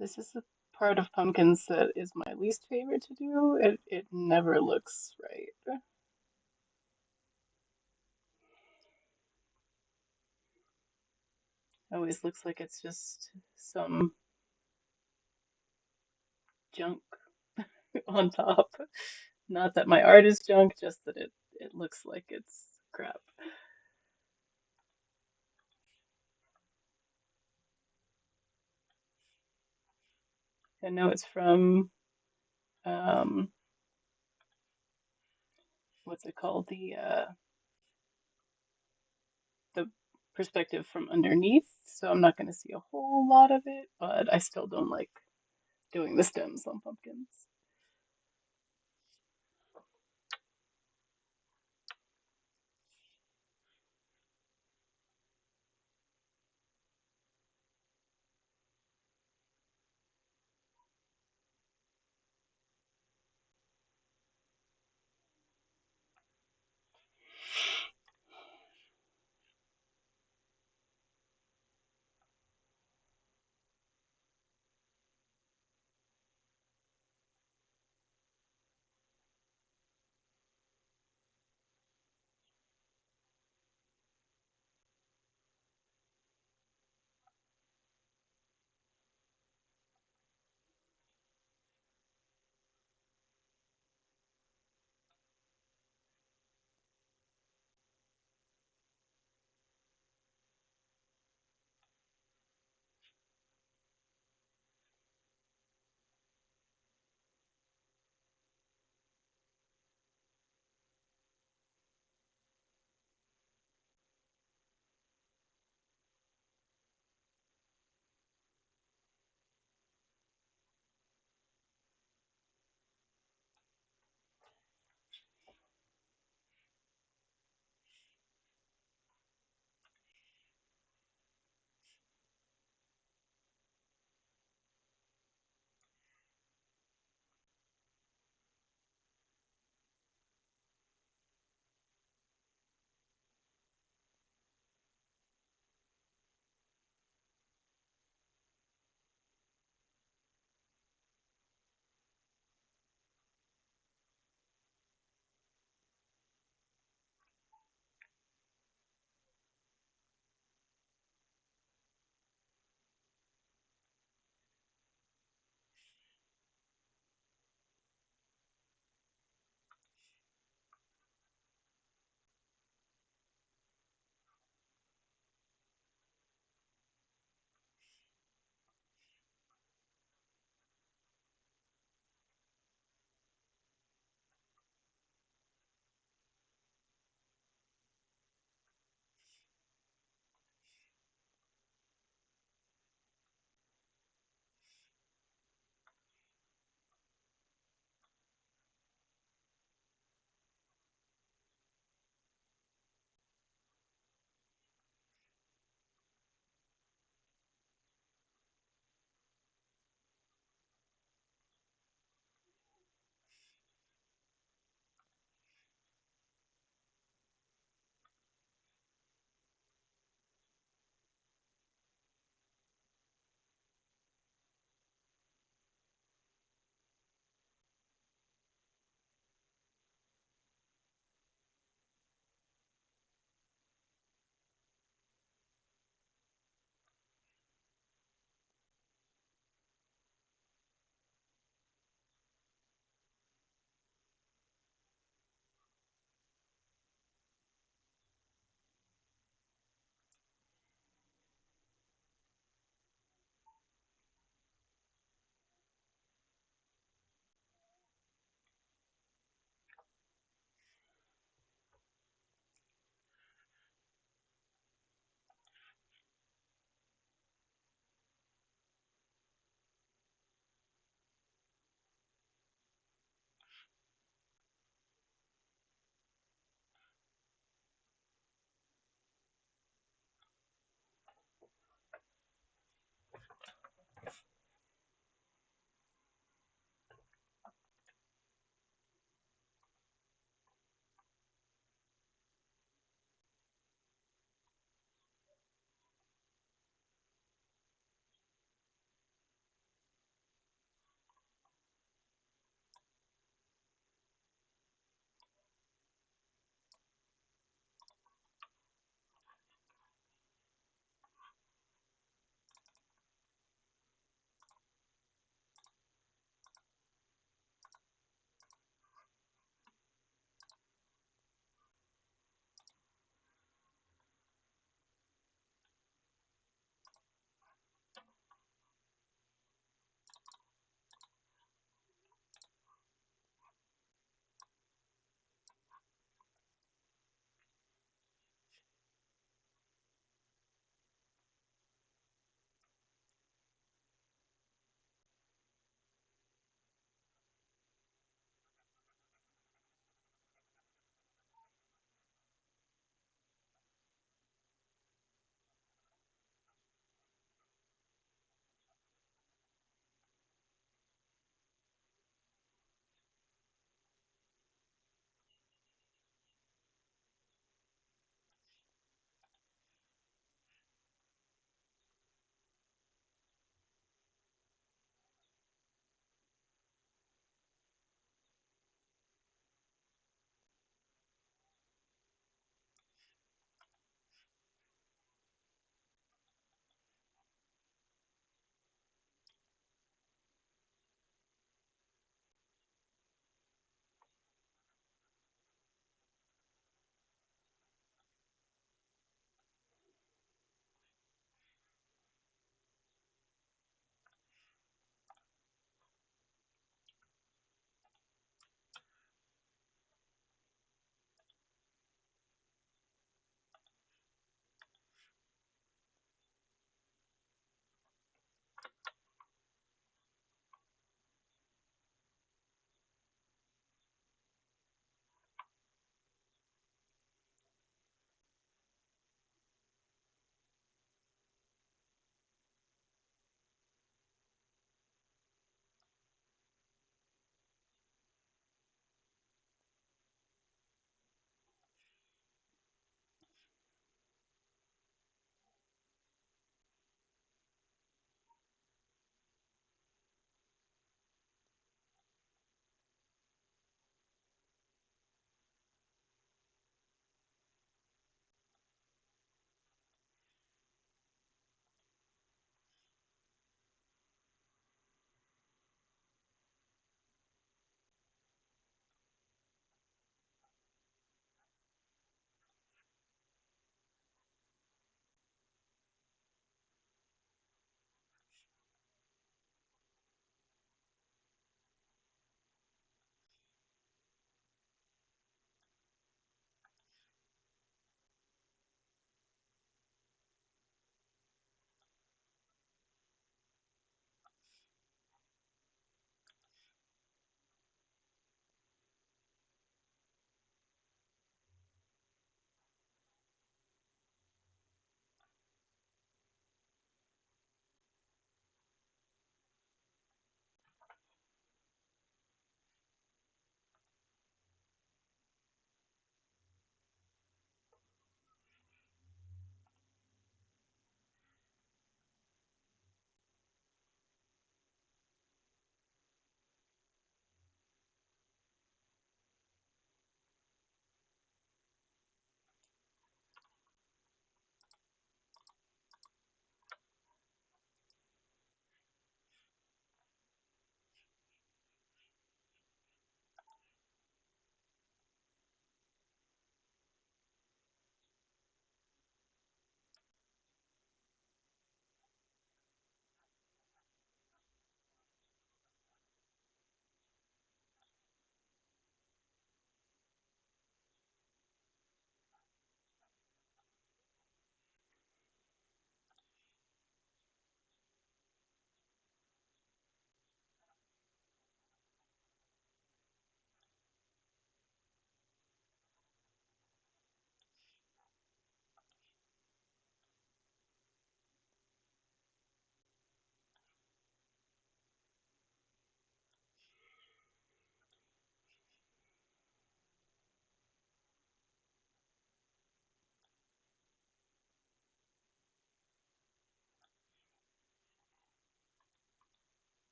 This is the part of pumpkins that is my least favorite to do. It never looks right. It always looks like it's just some junk on top. Not that my art is junk, just that it looks like it's crap. I know it's from um what's it called? The perspective from underneath, so I'm not going to see a whole lot of it, but I still don't like doing the stems on pumpkins.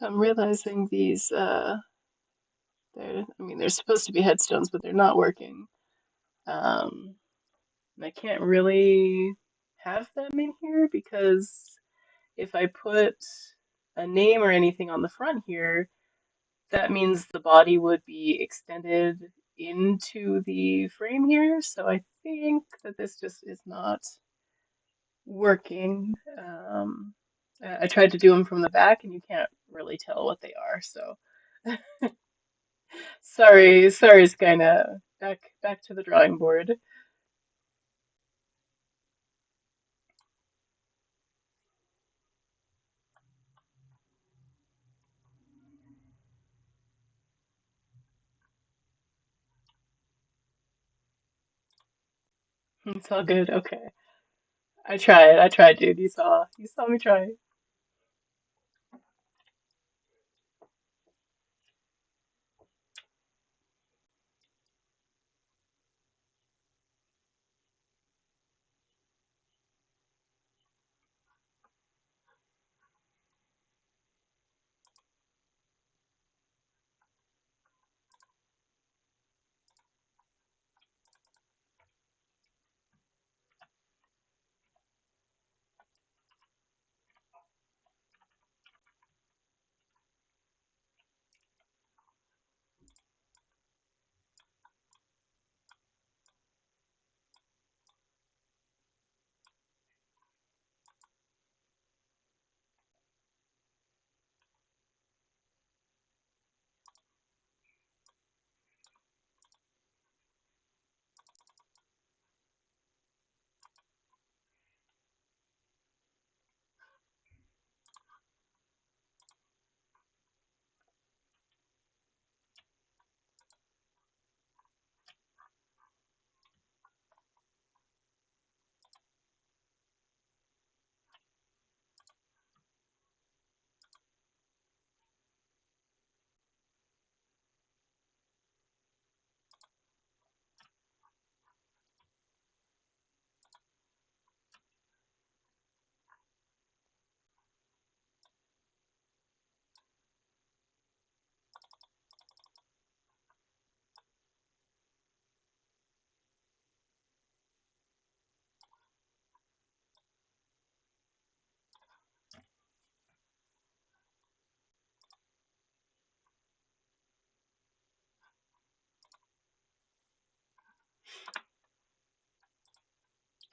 So I'm realizing these, I mean, they're supposed to be headstones, but they're not working. Um, and I can't really have them in here because if I put a name or anything on the front here, that means the body would be extended into the frame here. So I think that this just is not working. I tried to do them from the back, and you can't really tell what they are. So sorry, Skyna. Back to the drawing board. It's all good. Okay, I tried. I tried, dude. You saw me try.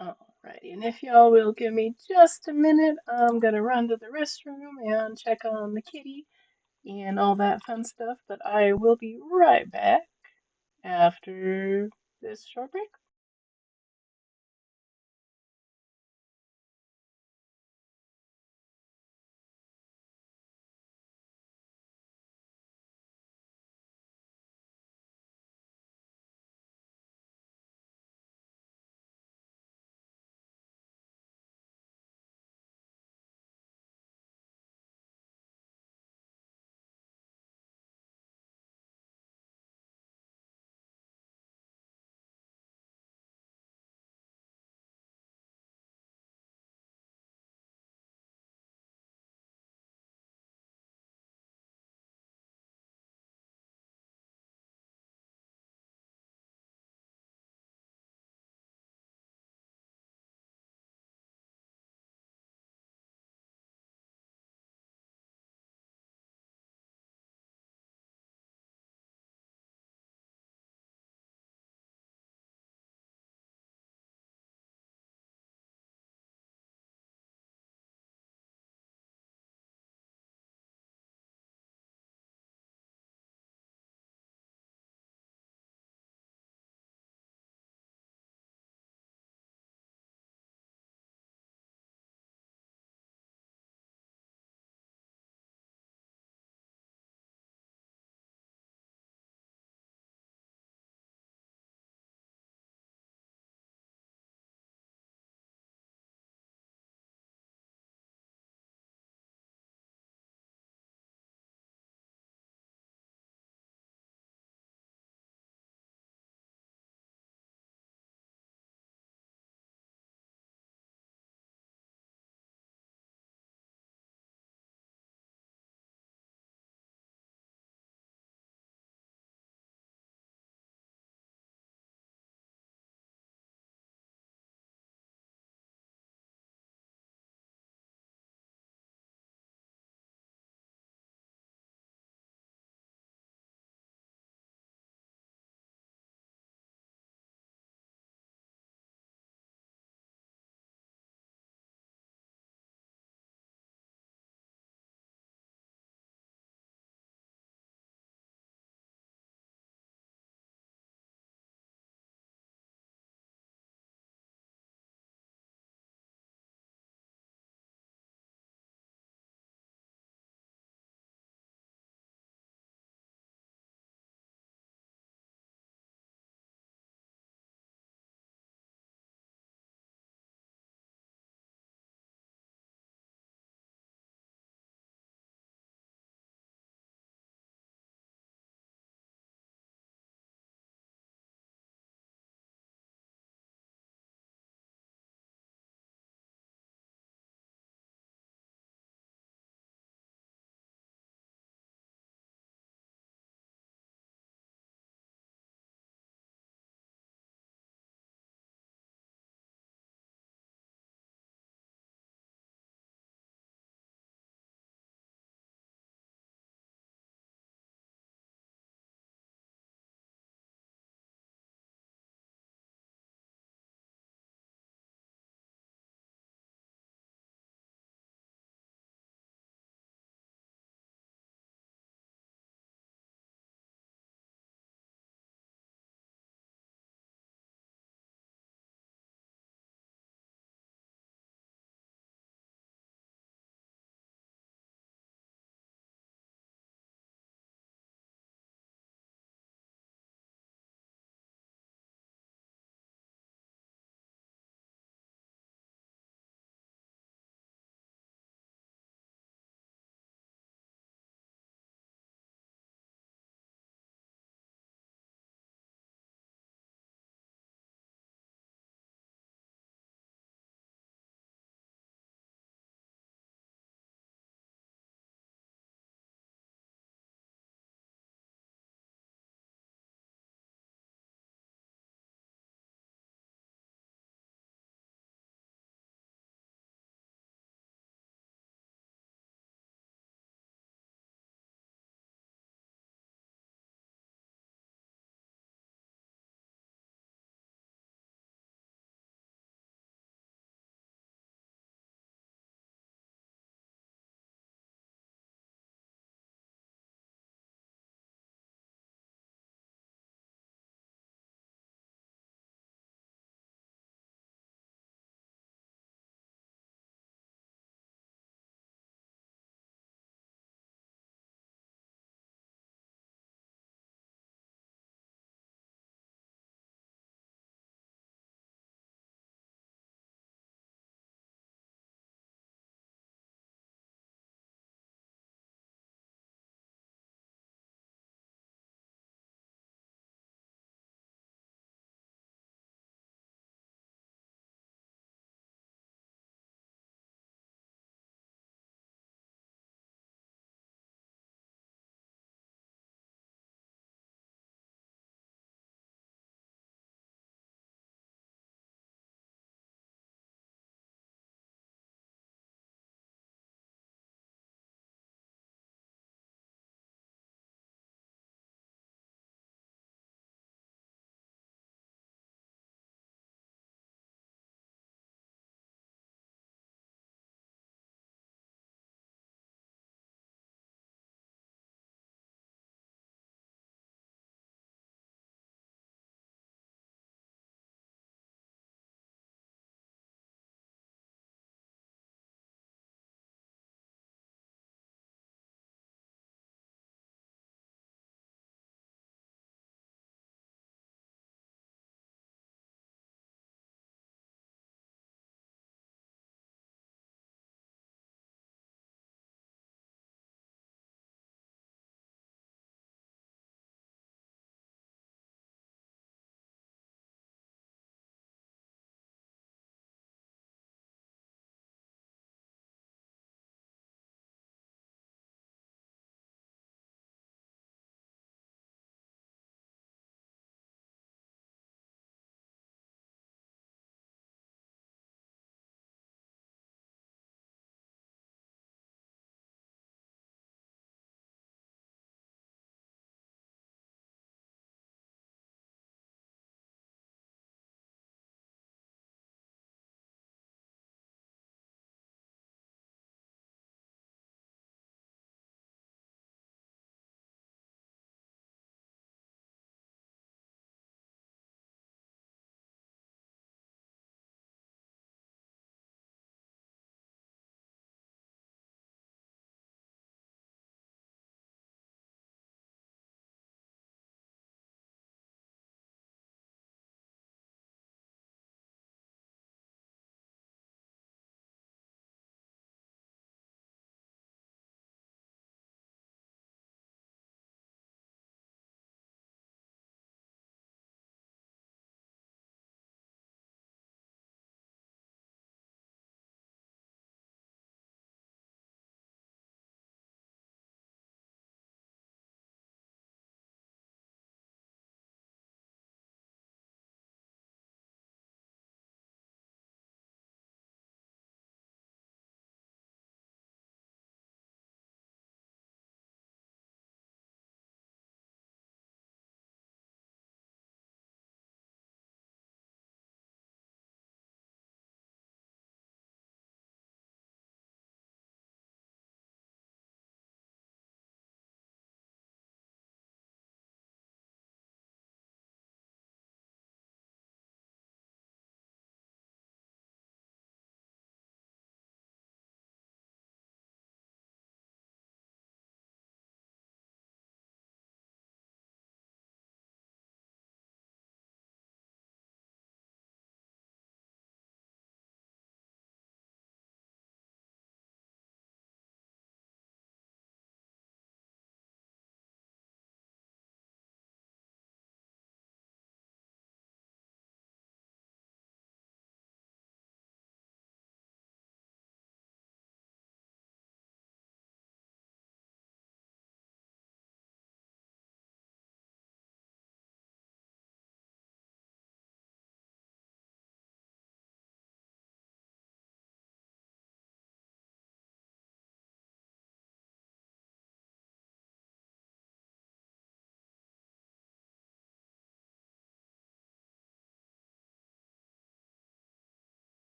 Alrighty, and if y'all will give me just a minute, I'm gonna run to the restroom and check on the kitty and all that fun stuff, but I will be right back after this short break.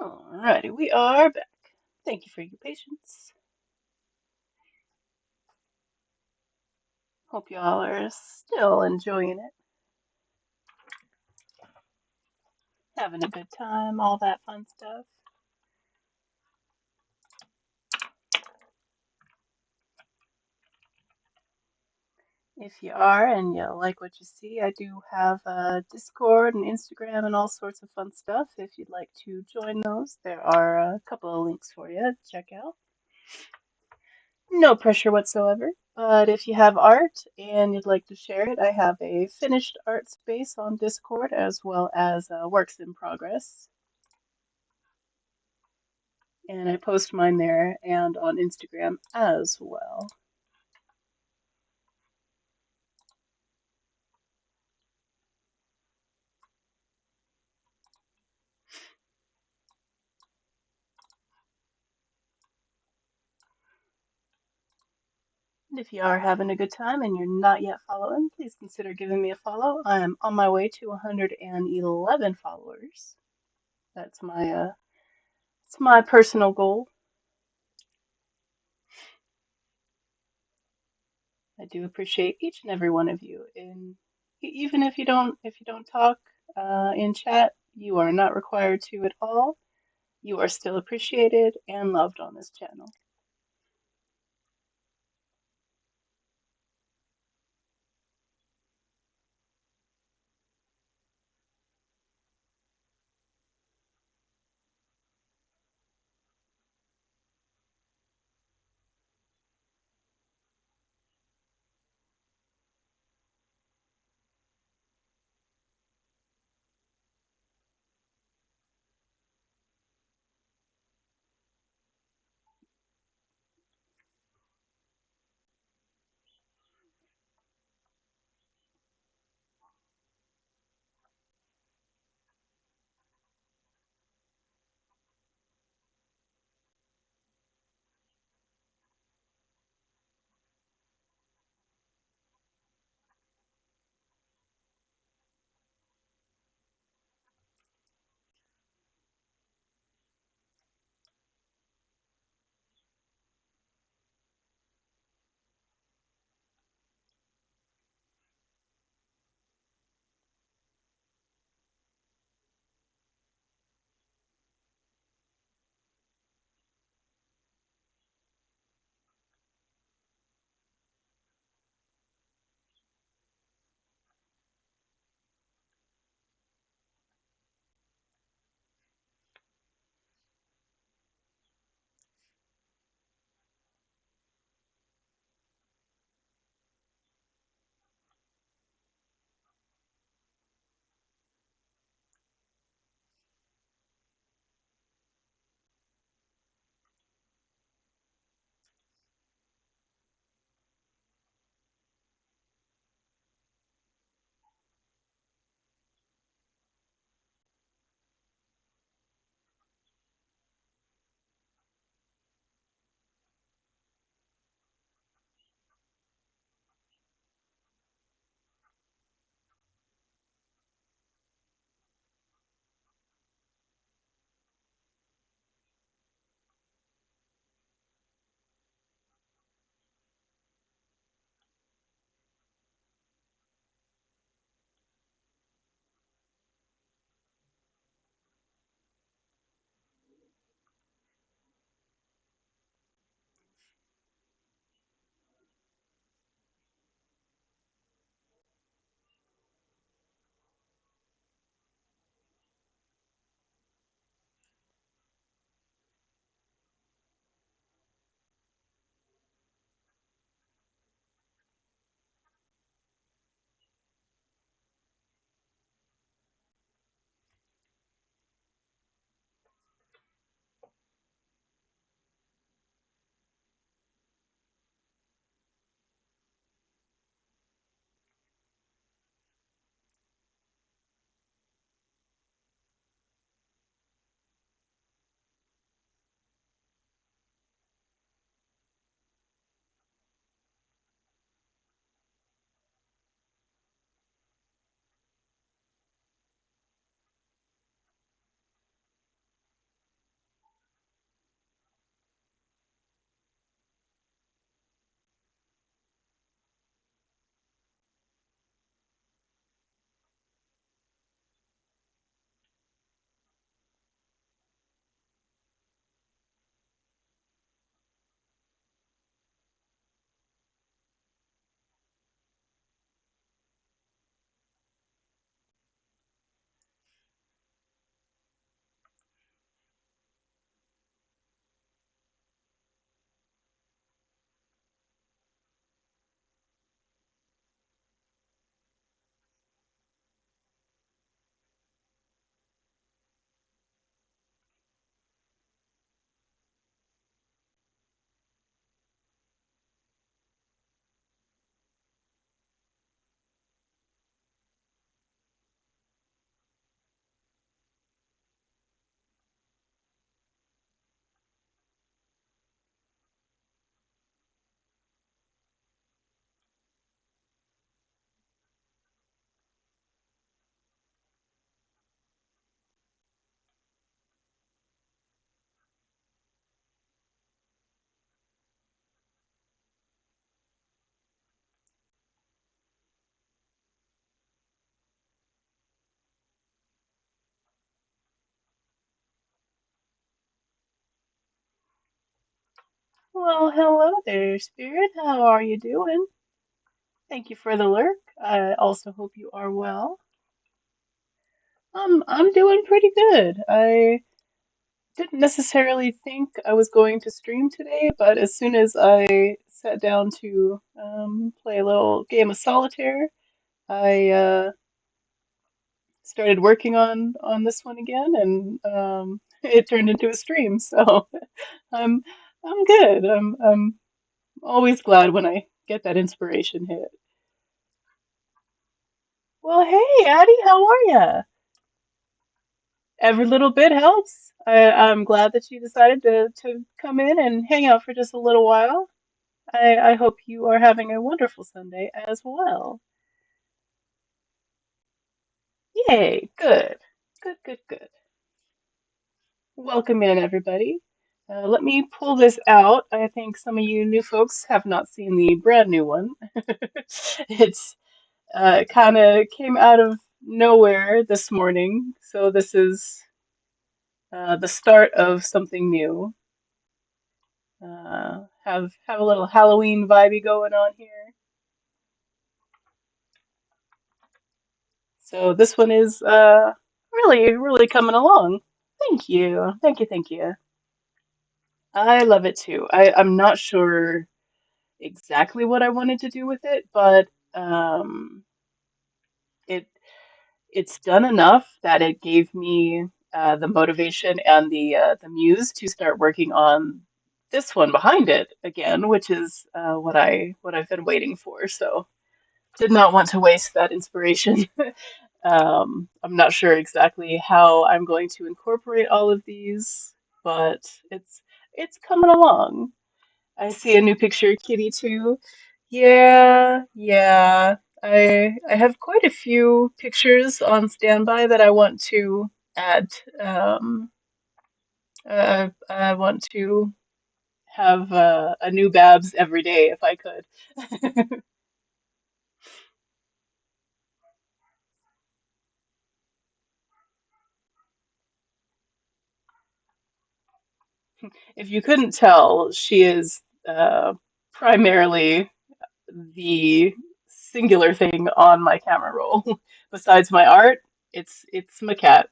Alrighty, we are back. Thank you for your patience. Hope y'all are still enjoying it, having a good time, all that fun stuff. If you are and you like what you see, I do have Discord and Instagram and all sorts of fun stuff. If you'd like to join those, there are a couple of links for you to check out. No pressure whatsoever. But if you have art and you'd like to share it, I have a finished art space on Discord as well as works in progress. And I post mine there and on Instagram as well. And if you are having a good time and you're not yet following, please consider giving me a follow. I'm on my way to 111 followers. That's my personal goal. I do appreciate each and every one of you. And even if you don't talk in chat, you are not required to at all. You are still appreciated and loved on this channel. Well, hello there, Spirit. How are you doing? Thank you for the lurk. I also hope you are well. I'm doing pretty good. I didn't necessarily think I was going to stream today, but as soon as I sat down to play a little game of solitaire, I started working on this one again, and it turned into a stream. So I'm I'm good. I'm always glad when I get that inspiration hit. Well, hey, Addie, how are ya? Every little bit helps. I'm glad that you decided to come in and hang out for just a little while. I hope you are having a wonderful Sunday as well. Yay, good. Good, good, good. Welcome in, everybody. Let me pull this out. I think some of you new folks have not seen the brand new one. It's kind of came out of nowhere this morning, so this is the start of something new. Have a little Halloween vibey going on here. So this one is really coming along. Thank you, thank you, thank you. I love it too. I'm not sure exactly what I wanted to do with it, but um, it it's done enough that it gave me the motivation and the muse to start working on this one behind it again, which is what I've been waiting for. So did not want to waste that inspiration. I'm not sure exactly how I'm going to incorporate all of these, but it's coming along. I see a new picture, Kitty too. Yeah, yeah. I have quite a few pictures on standby that I want to add. Um, I want to have a new Babs every day if I could. If you couldn't tell, she is primarily the singular thing on my camera roll. Besides my art, it's my cat.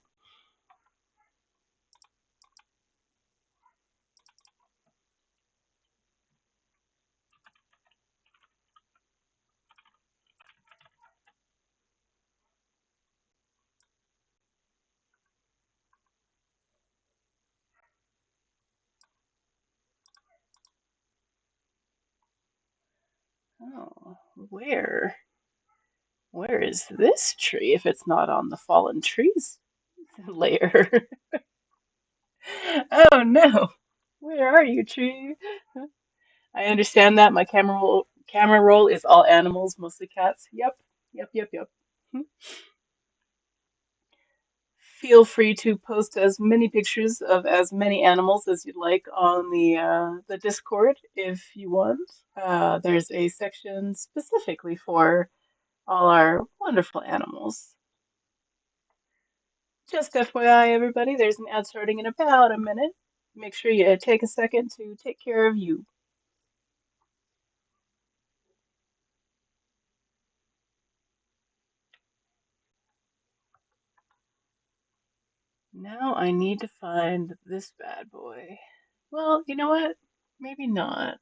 Oh, where? Where is this tree if it's not on the fallen trees layer? Oh no. Where are you, tree? I understand that my camera roll is all animals, mostly cats. Yep. Yep, yep, yep. Hmm. Feel free to post as many pictures of as many animals as you'd like on the Discord if you want. There's a section specifically for all our wonderful animals. Just FYI, everybody, there's an ad starting in about a minute. Make sure you take a second to take care of you. Now I need to find this bad boy. Well, you know what? Maybe not.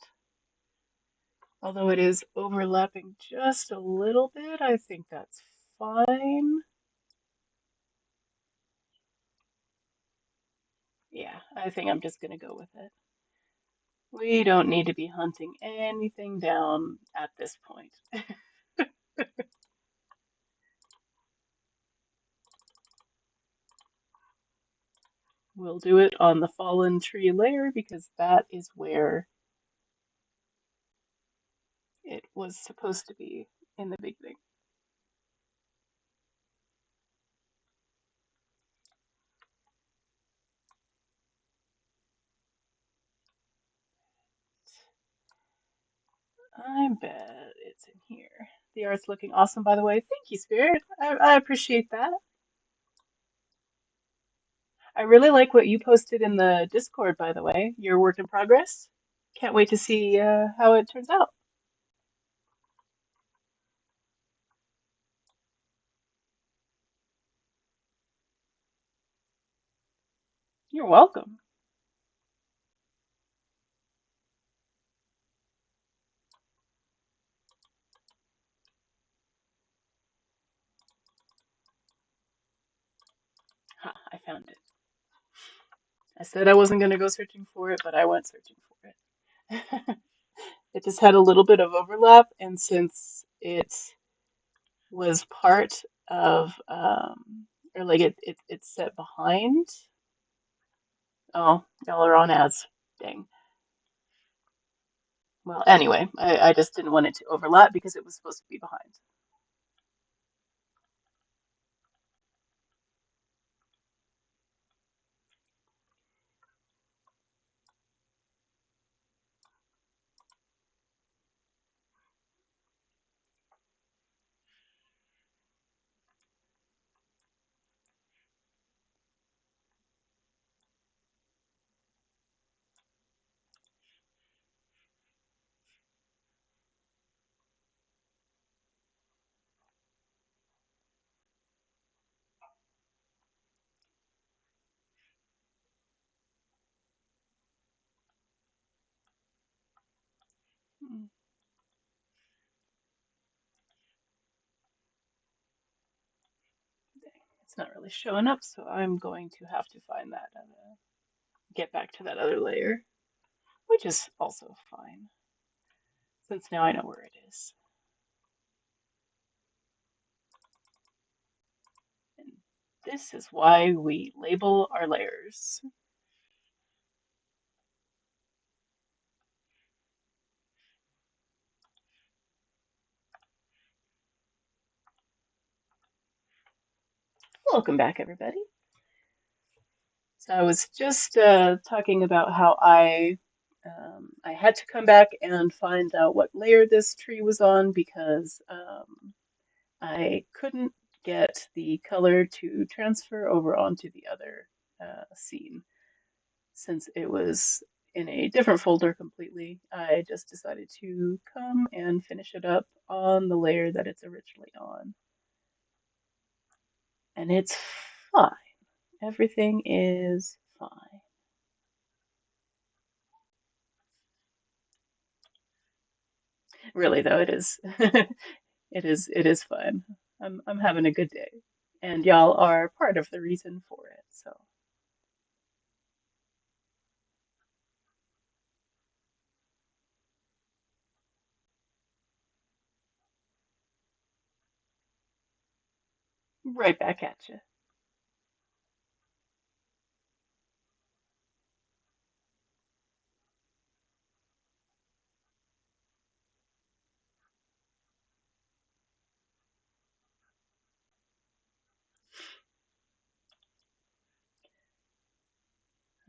Although it is overlapping just a little bit, I think that's fine. Yeah, I think I'm just gonna go with it. We don't need to be hunting anything down at this point. We'll do it on the fallen tree layer because that is where it was supposed to be in the beginning. I bet it's in here. The art's looking awesome, by the way. Thank you, Spirit. I appreciate that. I really like what you posted in the Discord, by the way. Your work in progress. Can't wait to see how it turns out. You're welcome. Ha, I found it. I said I wasn't going to go searching for it, but I went searching for it. It just had a little bit of overlap, and since it was part of, or like it's set behind. Oh, y'all are on ads. Dang. Well, anyway, I just didn't want it to overlap because it was supposed to be behind. Hmm, dang, it's not really showing up, so I'm going to have to find that and get back to that other layer, which is also fine, since now I know where it is. And this is why we label our layers. Welcome back, everybody. So I was just talking about how I had to come back and find out what layer this tree was on because I couldn't get the color to transfer over onto the other scene since it was in a different folder completely. I just decided to come and finish it up on the layer that it's originally on, and it's fine. Everything is fine. Really though, it is. It is fun. I'm having a good day. And y'all are part of the reason for it. So right back at you.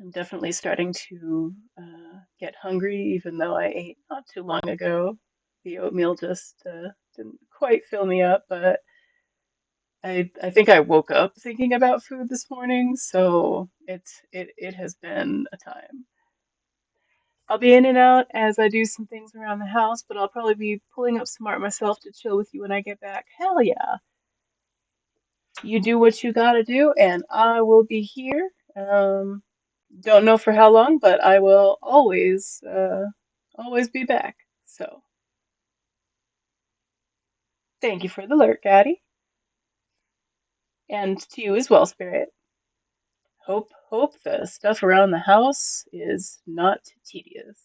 I'm definitely starting to get hungry, even though I ate not too long ago. The oatmeal just didn't quite fill me up, but I think I woke up thinking about food this morning, so it has been a time. I'll be in and out as I do some things around the house, but I'll probably be pulling up Smart myself to chill with you when I get back. Hell yeah. You do what you gotta do, and I will be here. Don't know for how long, but I will always be back. So thank you for the alert, Gaddy, and to you as well, Spirit. Hope the stuff around the house is not tedious.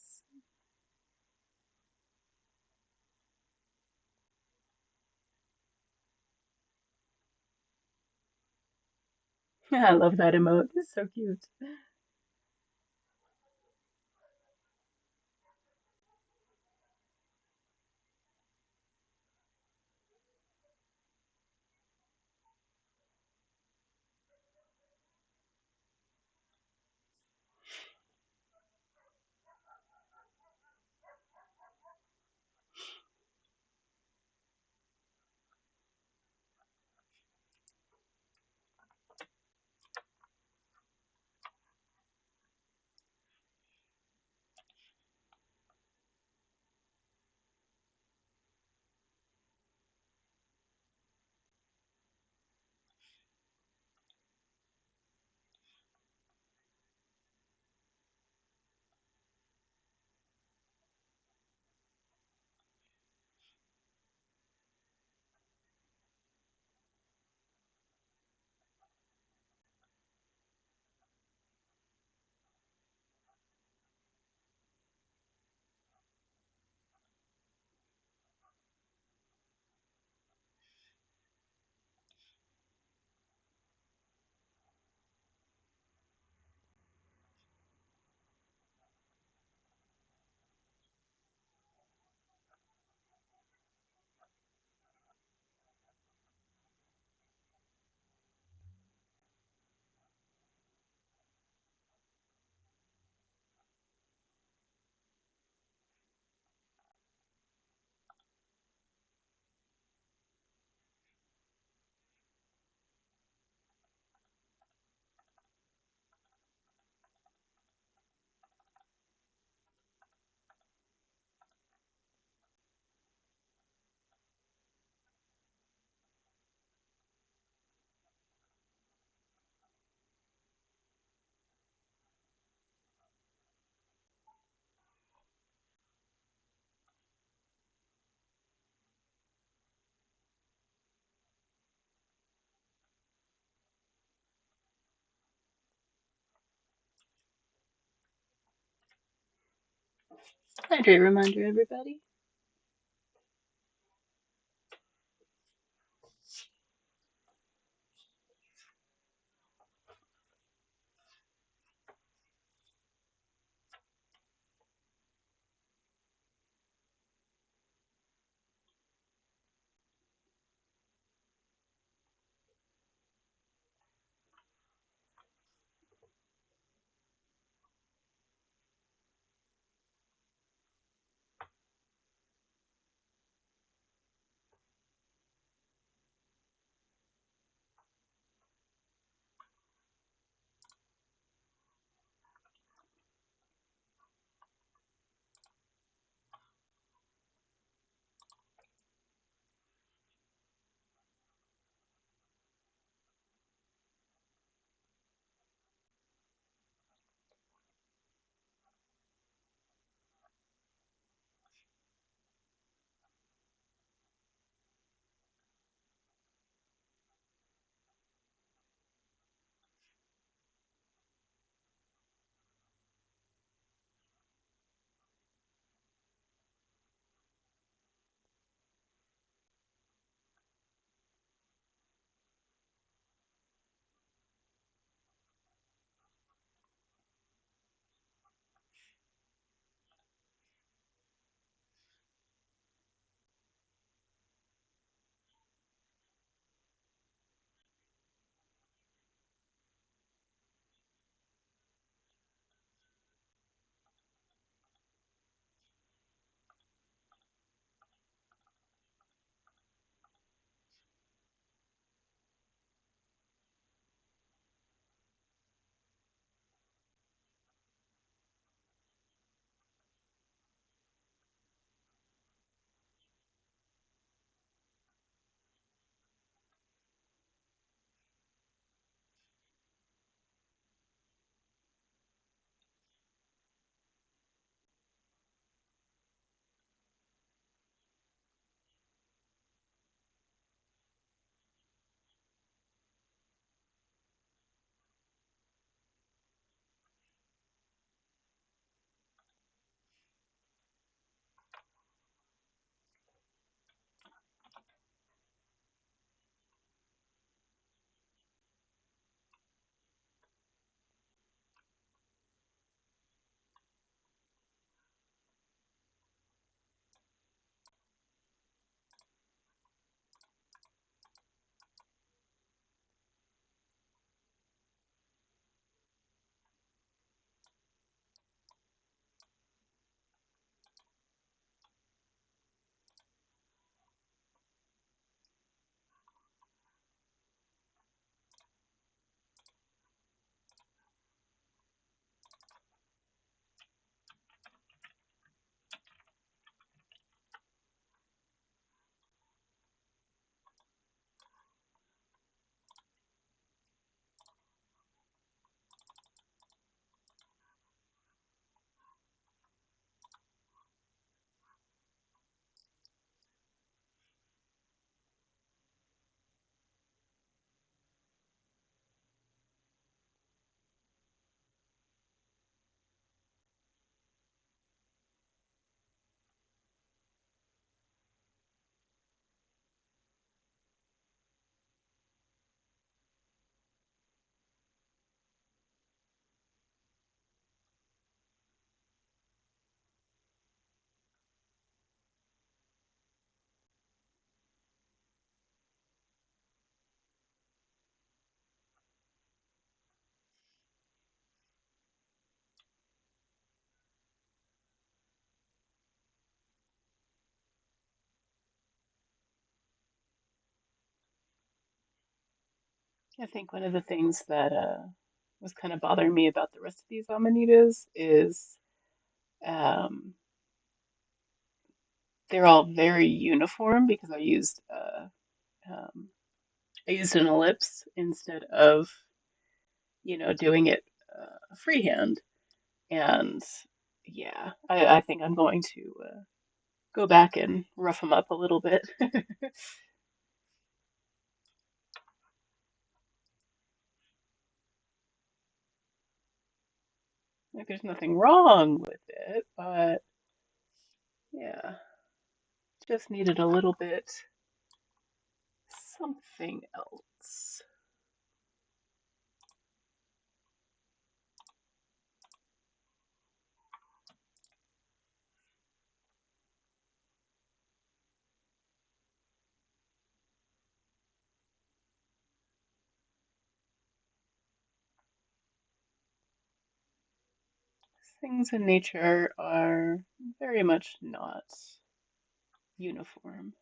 I love that emote. It's so cute. Hydrate reminder, everybody. I think one of the things that was kind of bothering me about the rest of these amanitas is um, they're all very uniform because um, I used an ellipse instead of doing it freehand, and yeah, I think I'm going to go back and rough them up a little bit. Like there's nothing wrong with it, but yeah, just needed a little bit something else. Things in nature are very much not uniform.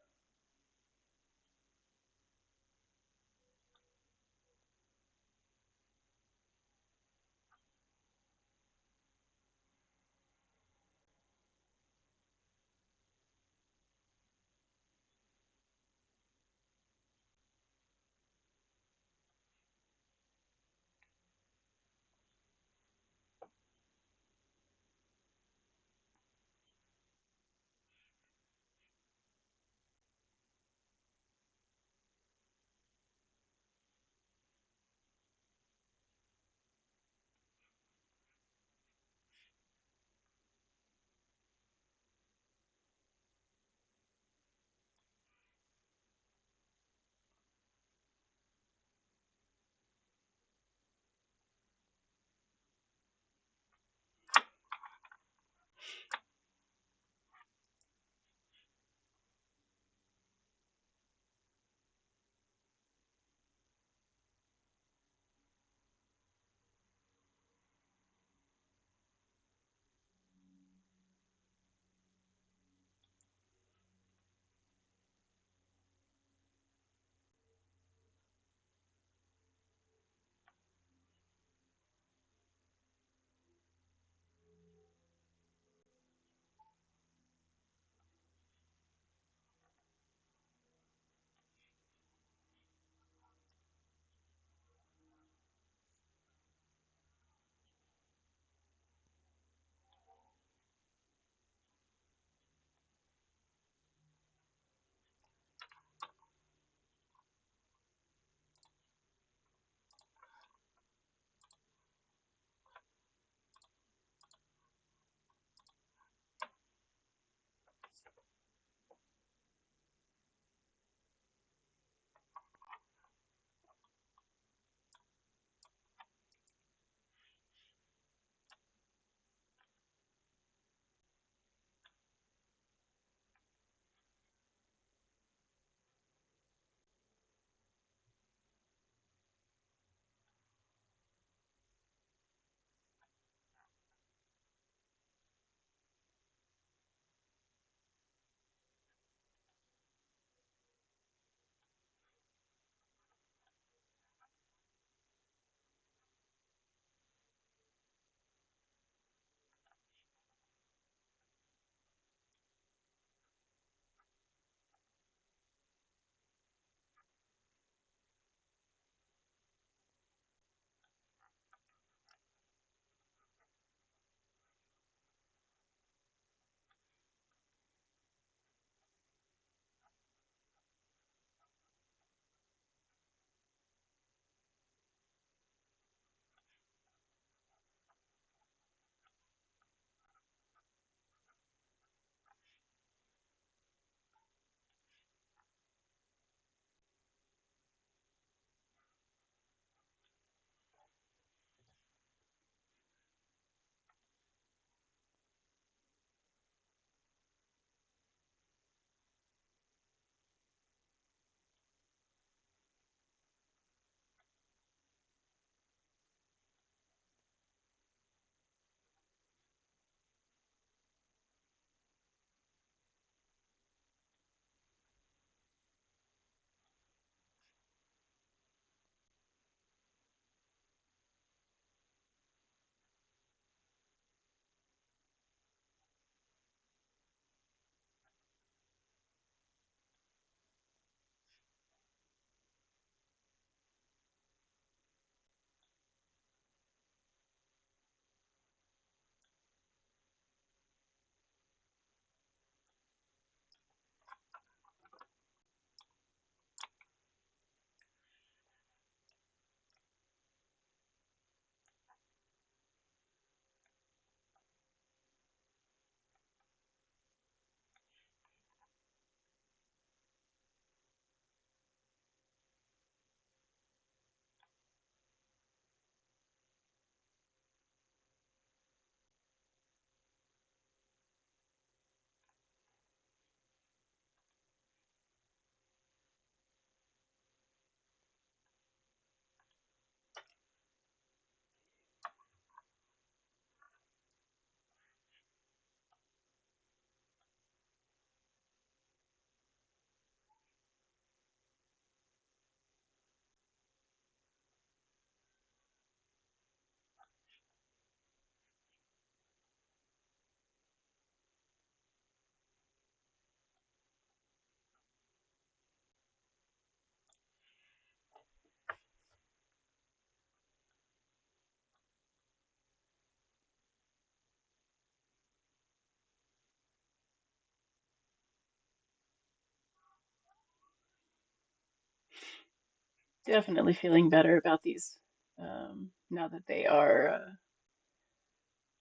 Definitely feeling better about these now that they are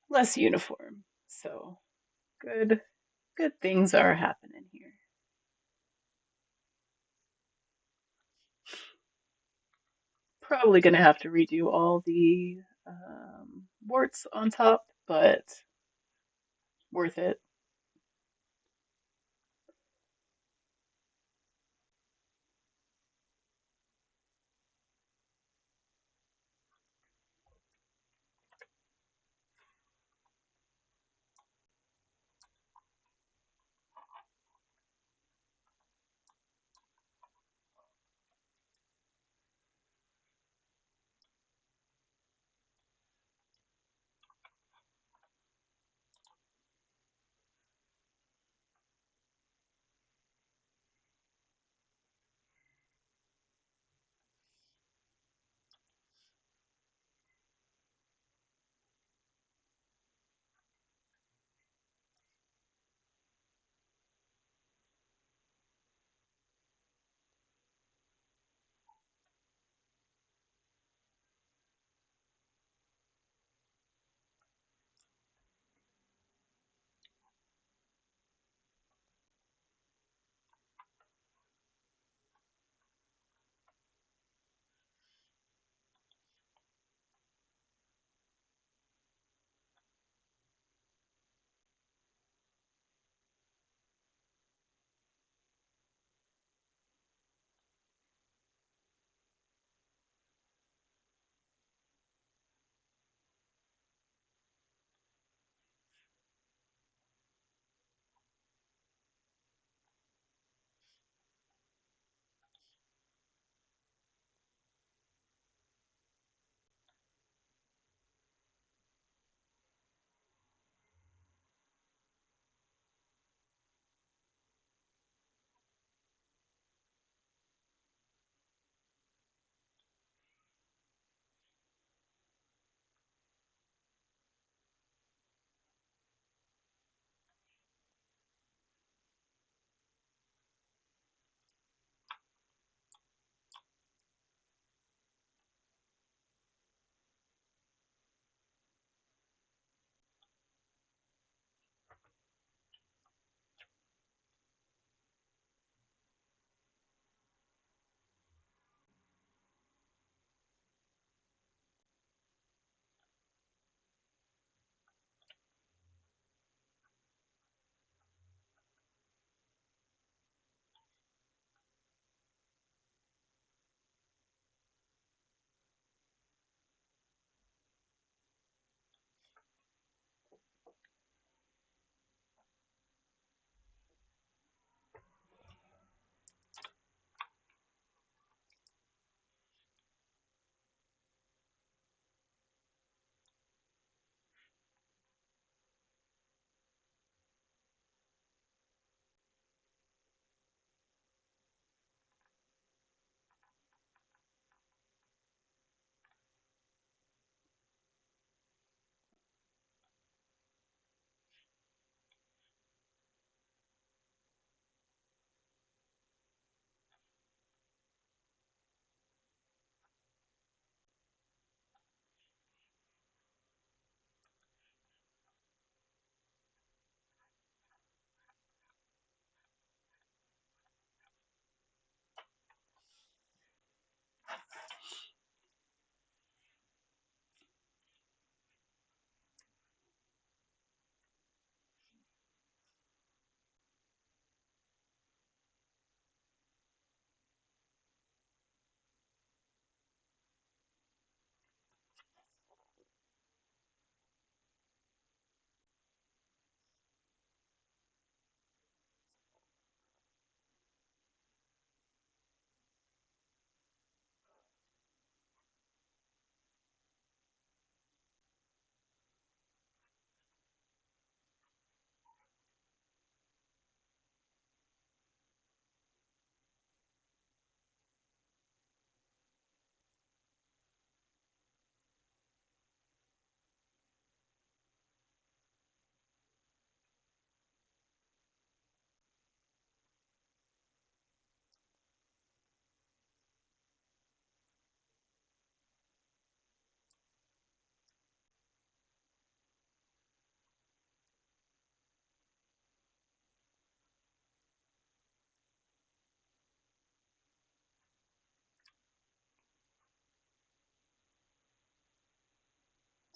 less uniform. So good, good things are happening here. Probably gonna have to redo all the warts on top, but worth it.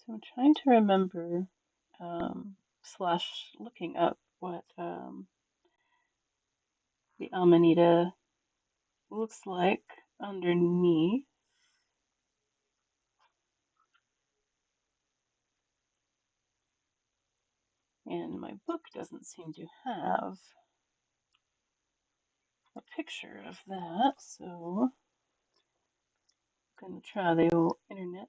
So I'm trying to remember, slash looking up what the Amanita looks like underneath, and my book doesn't seem to have a picture of that, so I'm gonna try the old internets.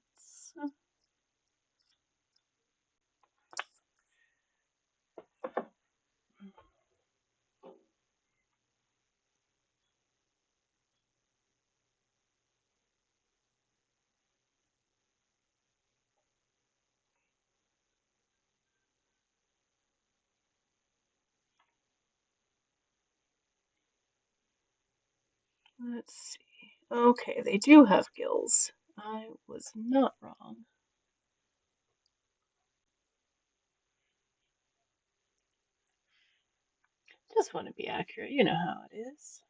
Let's see. Okay, they do have gills. I was not wrong. Just want to be accurate. You know how it is.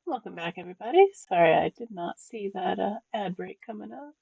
Welcome back, everybody. Sorry, I did not see that ad break coming up.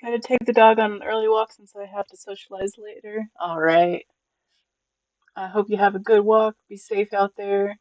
Gotta take the dog on an early walk since I have to socialize later. All right. I hope you have a good walk. Be safe out there.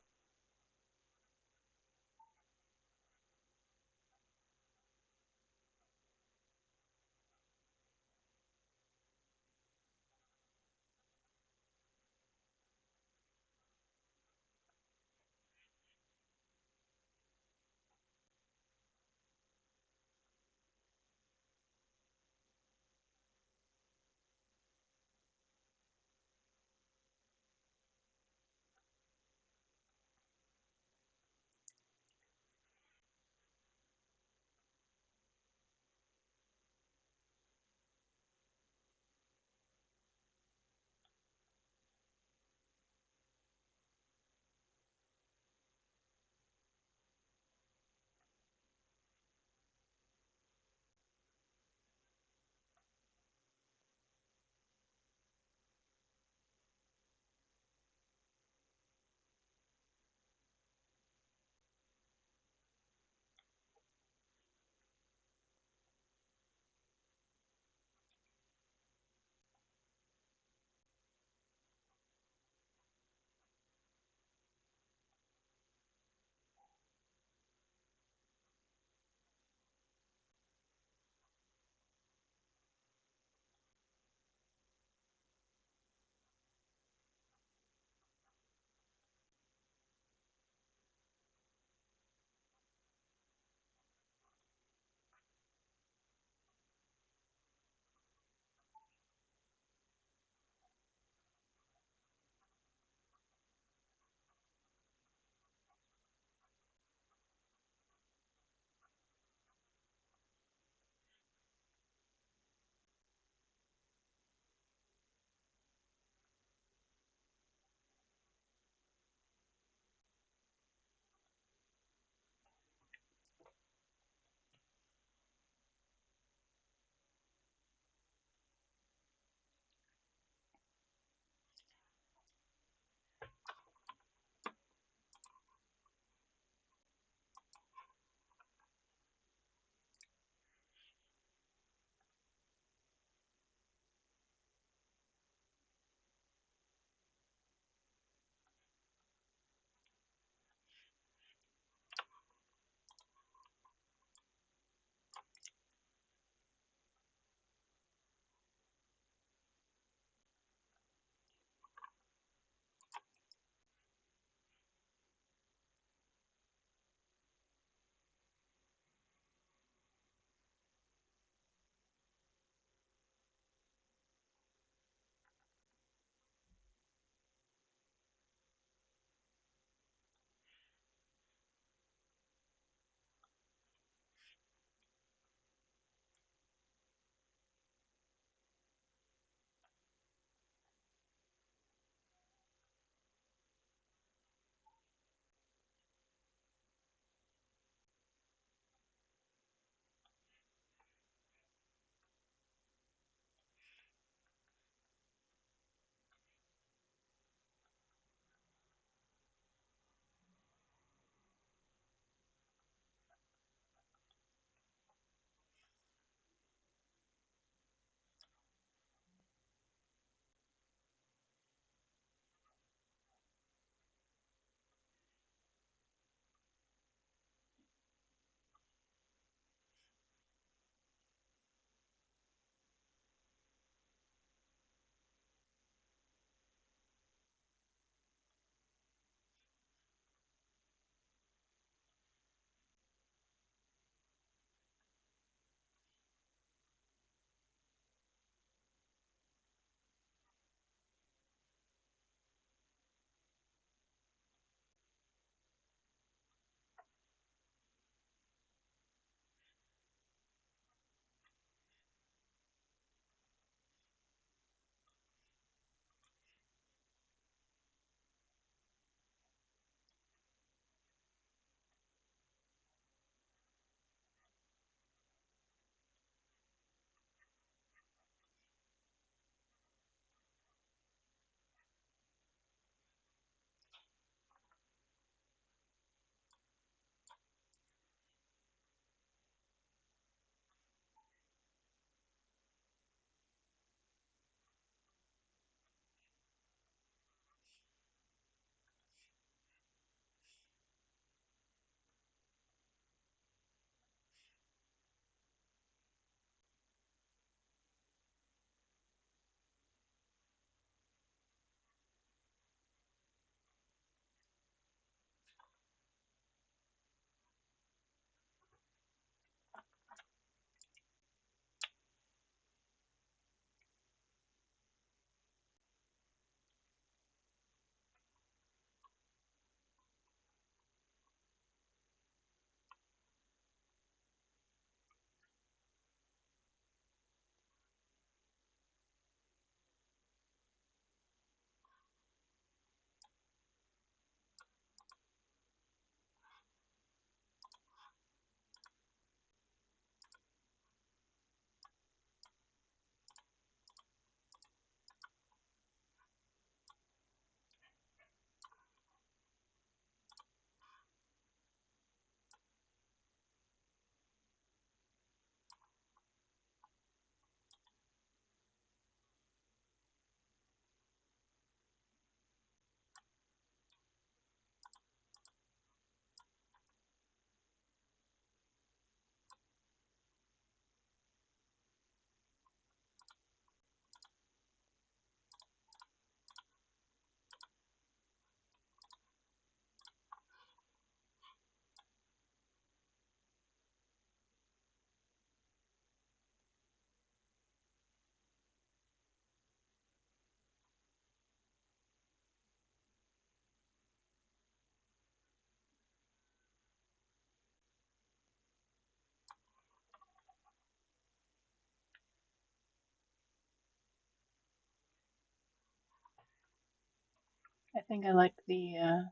I think I like the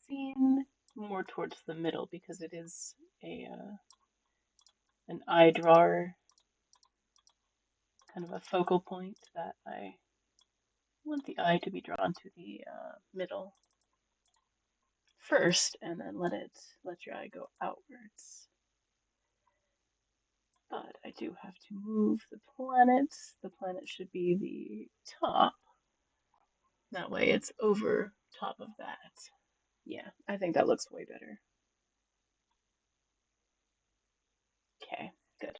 scene more towards the middle because it is a an eye drawer, kind of a focal point that I want the eye to be drawn to the middle first, and then let your eye go outwards. But I do have to move the planets. The planet should be the top. That way it's over top of that. Yeah, I think that looks way better. Okay, good.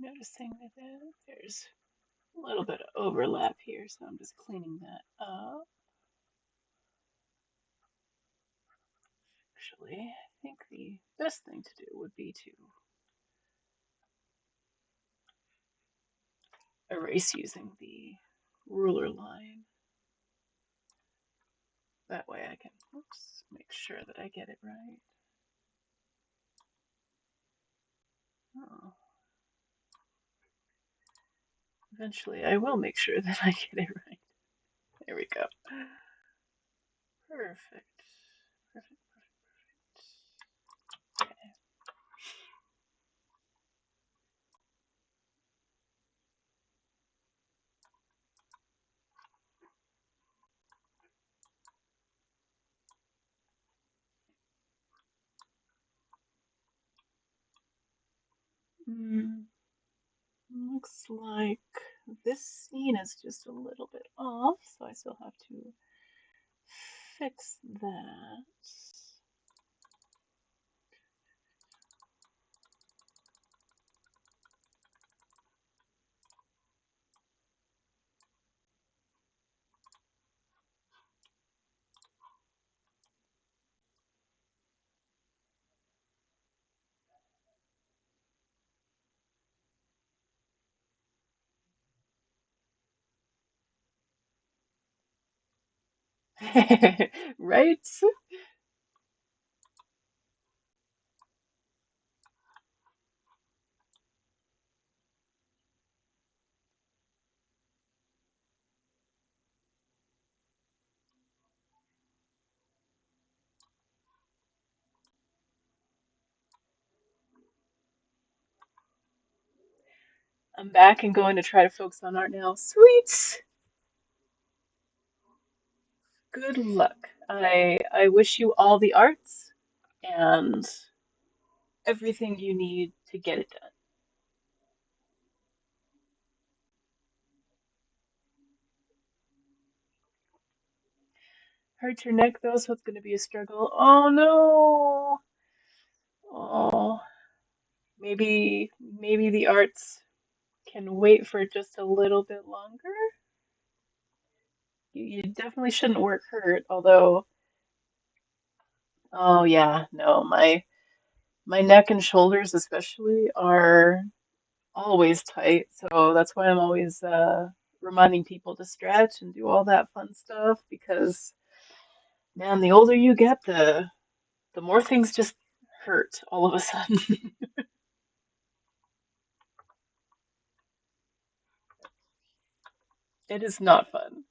Noticing that there's a little bit of overlap here, so I'm just cleaning that up. Actually, I think the best thing to do would be to erase using the ruler line. That way I can, oops, make sure that I get it right. Oh, eventually I will make sure that I get it right. There we go. Perfect. Perfect, perfect. Okay. Mm, looks like this scene is just a little bit off, so I still have to fix that. Right? I'm back and going to try to focus on art now. Sweet! Good luck. I wish you all the arts and everything you need to get it done. Hurt your neck though, so it's going to be a struggle. Oh no! Oh, maybe the arts can wait for just a little bit longer. You definitely shouldn't work hurt, although, oh yeah, no, my neck and shoulders especially are always tight, so that's why I'm always reminding people to stretch and do all that fun stuff because man, the older you get, the more things just hurt all of a sudden. It is not fun.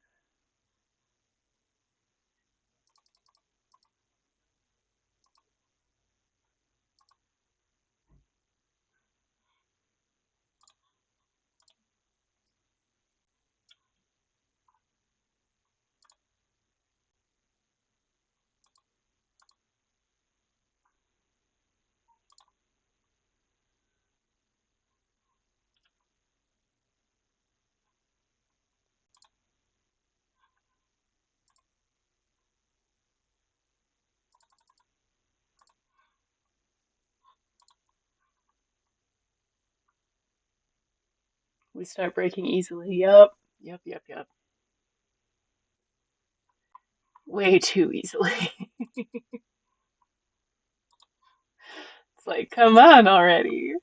We start breaking easily. Yup. Yup, yup, yup. Way too easily. It's like, come on already.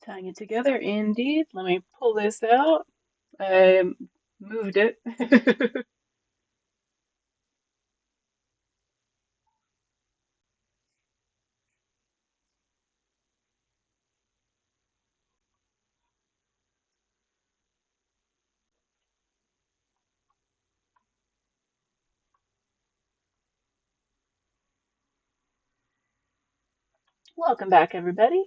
Tying it together, indeed. Let me pull this out. I moved it. Welcome back, everybody.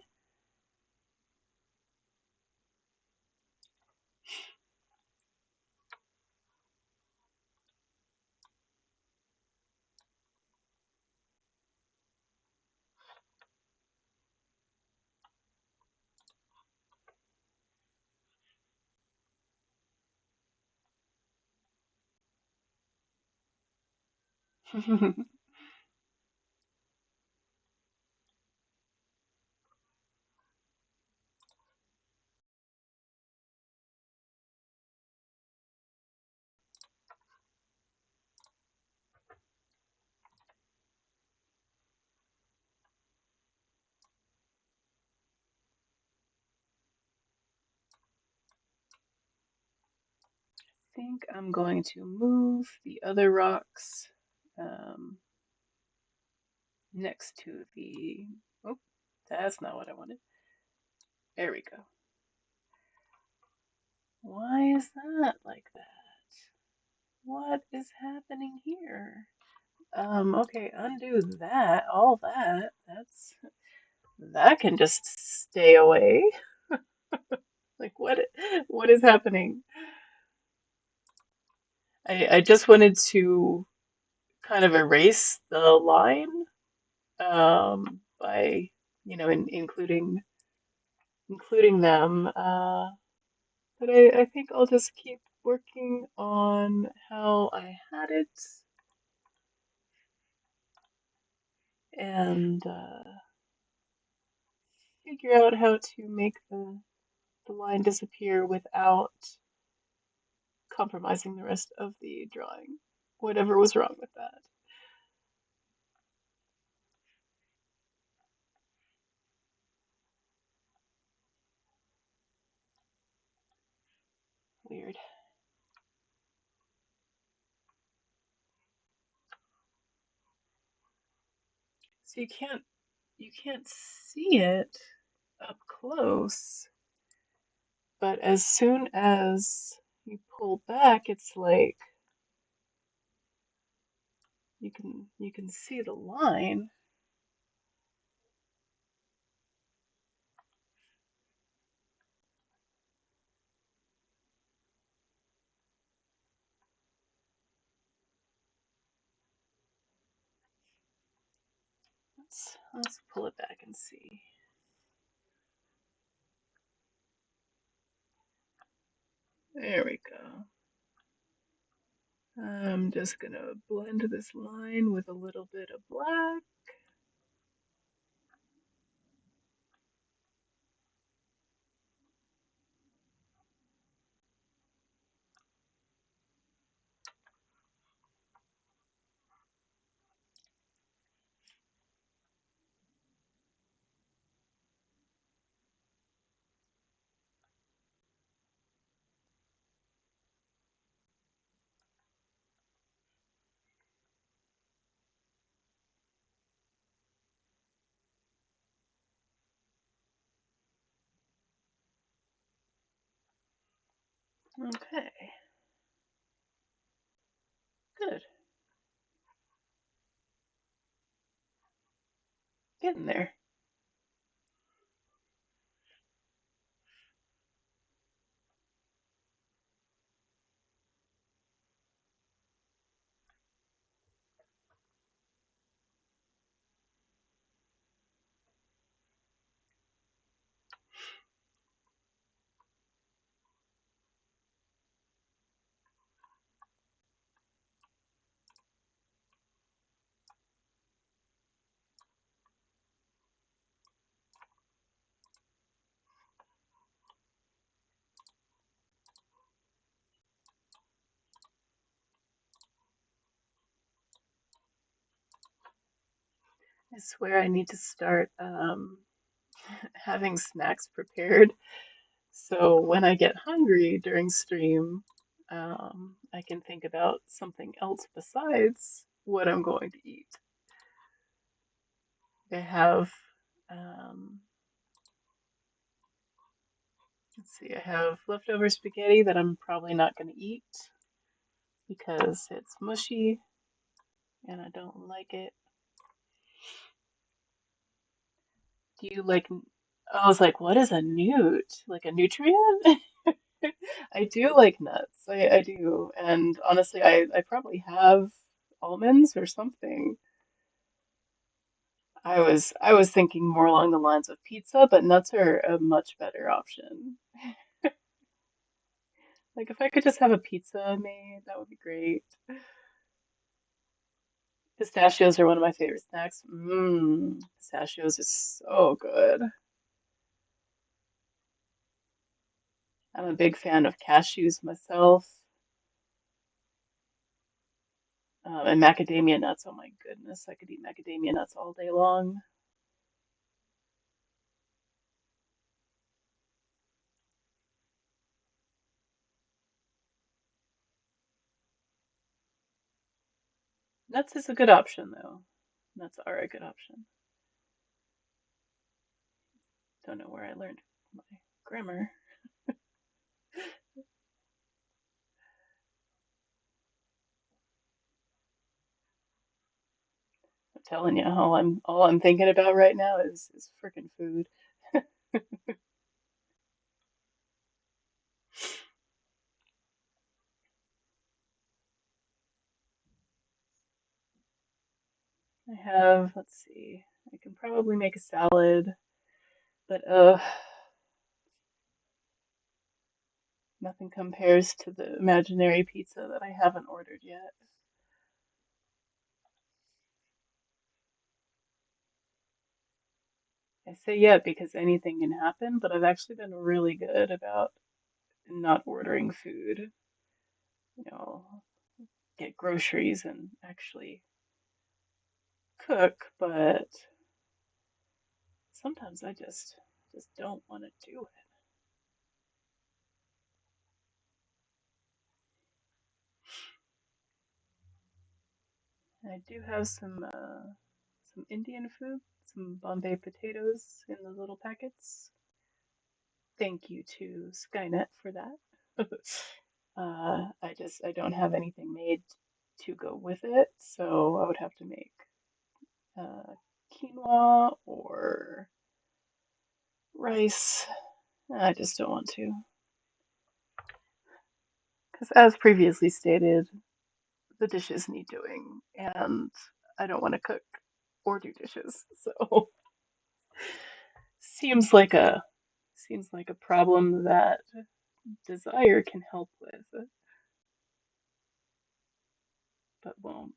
I think I'm going to move the other rocks um, next to the. Oh, that's not what I wanted. There we go. Why is that like that? What is happening here? Okay, undo that, all that. That can just stay away. Like what is happening? I just wanted to kind of erase the line by including them. But I think I'll just keep working on how I had it and figure out how to make the line disappear without compromising the rest of the drawing. Whatever was wrong with that. Weird. So you can't see it up close, but as soon as you pull back, it's like you can see the line. Let's pull it back and see. There we go. I'm just gonna blend this line with a little bit of black. Okay, good. Getting there. I swear I need to start having snacks prepared. So when I get hungry during stream, I can think about something else besides what I'm going to eat. I have, um, let's see, I have leftover spaghetti that I'm probably not going to eat because it's mushy and I don't like it. Do you like, I was like, what is a newt? Like a nutrient? I do like nuts. I do. And honestly, I probably have almonds or something. I was thinking more along the lines of pizza, but nuts are a much better option. Like if I could just have a pizza made, that would be great. Pistachios are one of my favorite snacks. Mmm, pistachios is so good. I'm a big fan of cashews myself. And macadamia nuts. Oh my goodness, I could eat macadamia nuts all day long. Nuts is a good option though. Nuts are a good option. Don't know where I learned my grammar. I'm telling you, all I'm thinking about right now is freaking food. I have, let's see, I can probably make a salad, but nothing compares to the imaginary pizza that I haven't ordered yet. I say yet because anything can happen, but I've actually been really good about not ordering food. You know, get groceries and actually cook, but sometimes I just don't want to do it. I do have some Indian food, some Bombay potatoes in the little packets. Thank you to Skynet for that. I don't have anything made to go with it, so I would have to make uh, quinoa or rice. I just don't want to, because as previously stated, the dishes need doing, and I don't want to cook or do dishes. So seems like a seems like a problem that desire can help with, but won't.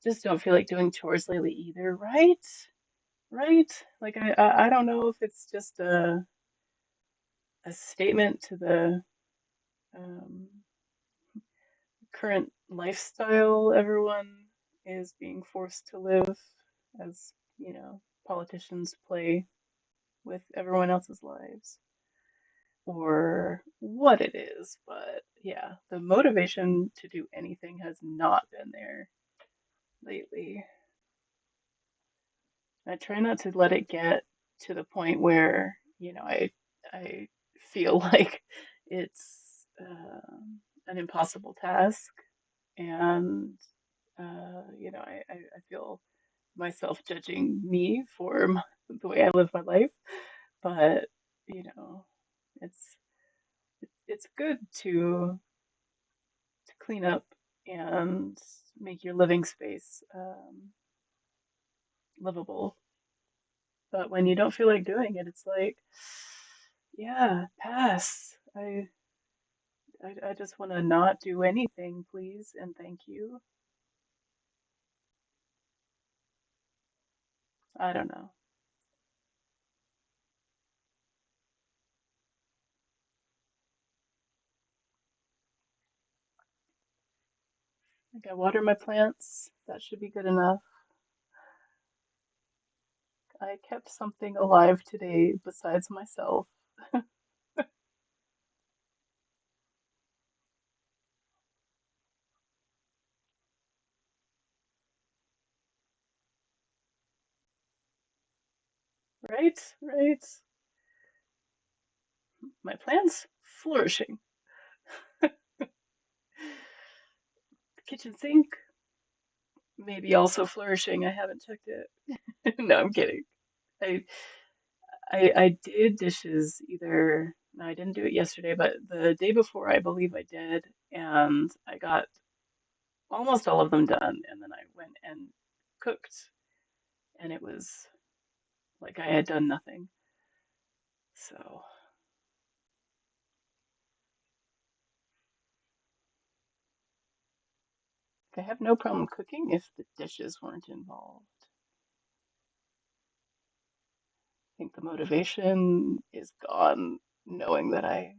Just don't feel like doing chores lately either, right? Right? Like I don't know if it's just a statement to the um, current lifestyle everyone is being forced to live as, politicians play with everyone else's lives or what it is, but yeah, the motivation to do anything has not been there lately. I try not to let it get to the point where, I feel like it's an impossible task, and I feel myself judging me for the way I live my life. But you know, it's it's good to clean up and make your living space livable. But when you don't feel like doing it, it's like, yeah, pass. I just want to not do anything, please, and thank you. I don't know. Like I water my plants. That should be good enough. I kept something alive today besides myself. Right? Right. My plants flourishing. The kitchen sink maybe also flourishing. I haven't checked it. No, I'm kidding. I I did dishes either no, I didn't do it yesterday, but the day before I believe I did, and I got almost all of them done, and then I went and cooked, and it was like I had done nothing. So I have no problem cooking if the dishes weren't involved. I think the motivation is gone knowing that I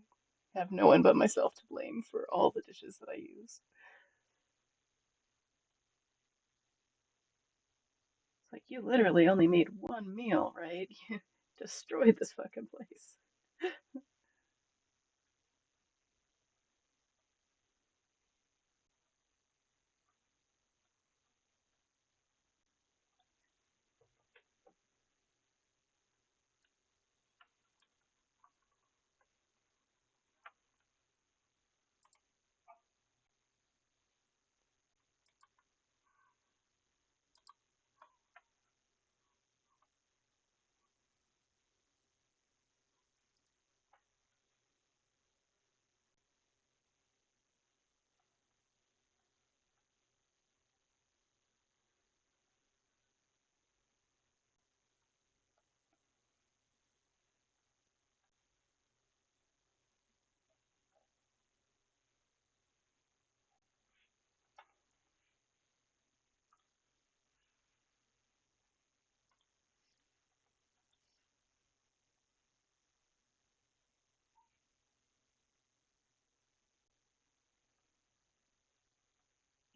have no one but myself to blame for all the dishes that I use. It's like you literally only made one meal, right? You destroyed this fucking place.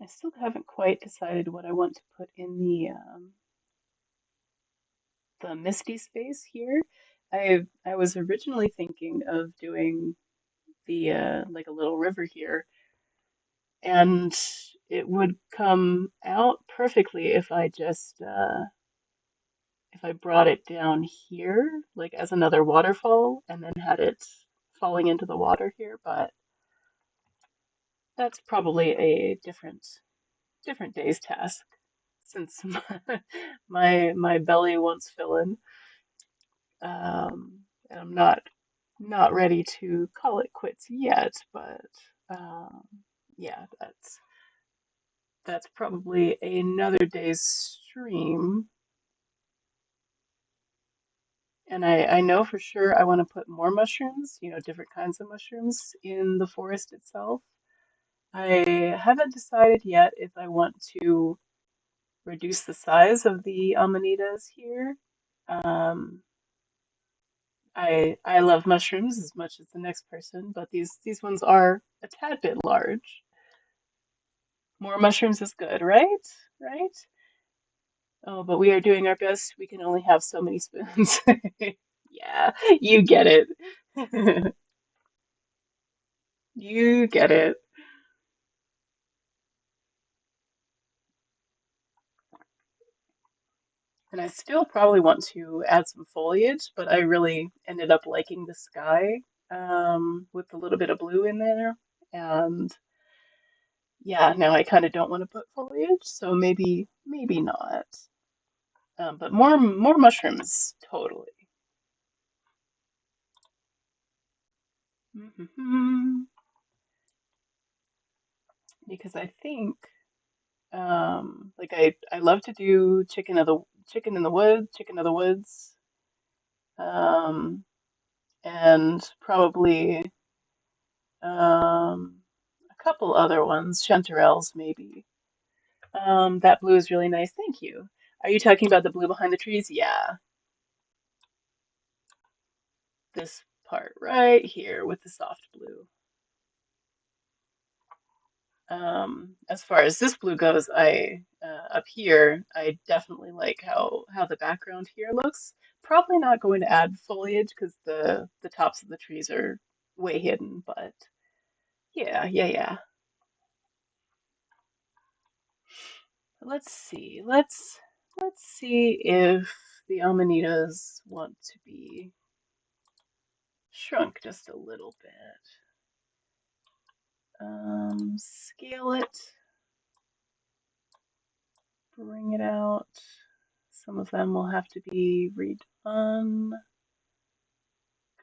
I still haven't quite decided what I want to put in the misty space here. I was originally thinking of doing the like a little river here, and it would come out perfectly if I brought it down here, like as another waterfall, and then had it falling into the water here. But that's probably a different day's task since my belly wants filling. And I'm not ready to call it quits yet, but um, yeah, that's probably another day's stream. And I know for sure I want to put more mushrooms, different kinds of mushrooms in the forest itself. I haven't decided yet if I want to reduce the size of the amanitas here. Um, I love mushrooms as much as the next person, but these ones are a tad bit large. More mushrooms is good, right? Right? Oh, but we are doing our best. We can only have so many spoons. Yeah, you get it. You get it. And I still probably want to add some foliage, but I really ended up liking the sky with a little bit of blue in there. And yeah, now I kind of don't want to put foliage, so maybe not. But more mushrooms, totally. Hmm. Because I think like I love to do chicken in the wood, chicken of the woods, um, and probably a couple other ones, chanterelles maybe. That blue is really nice. Thank you. Are you talking about the blue behind the trees? Yeah, this part right here with the soft blue. As far as this blue goes, I up here, I definitely like how the background here looks. Probably not going to add foliage because the tops of the trees are way hidden, but yeah, yeah, yeah. Let's see. Let's see if the Amanitas want to be shrunk just a little bit. Scale it, bring it out. Some of them will have to be redone.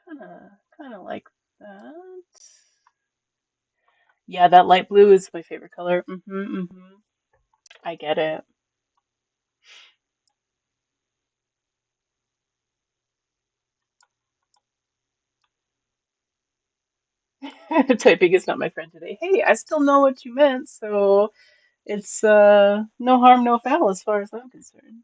Kind of like that. Yeah, that light blue is my favorite color. Mm-hmm. I get it. Typing is not my friend today. Hey, I still know what you meant, so it's no harm, no foul as far as I'm concerned.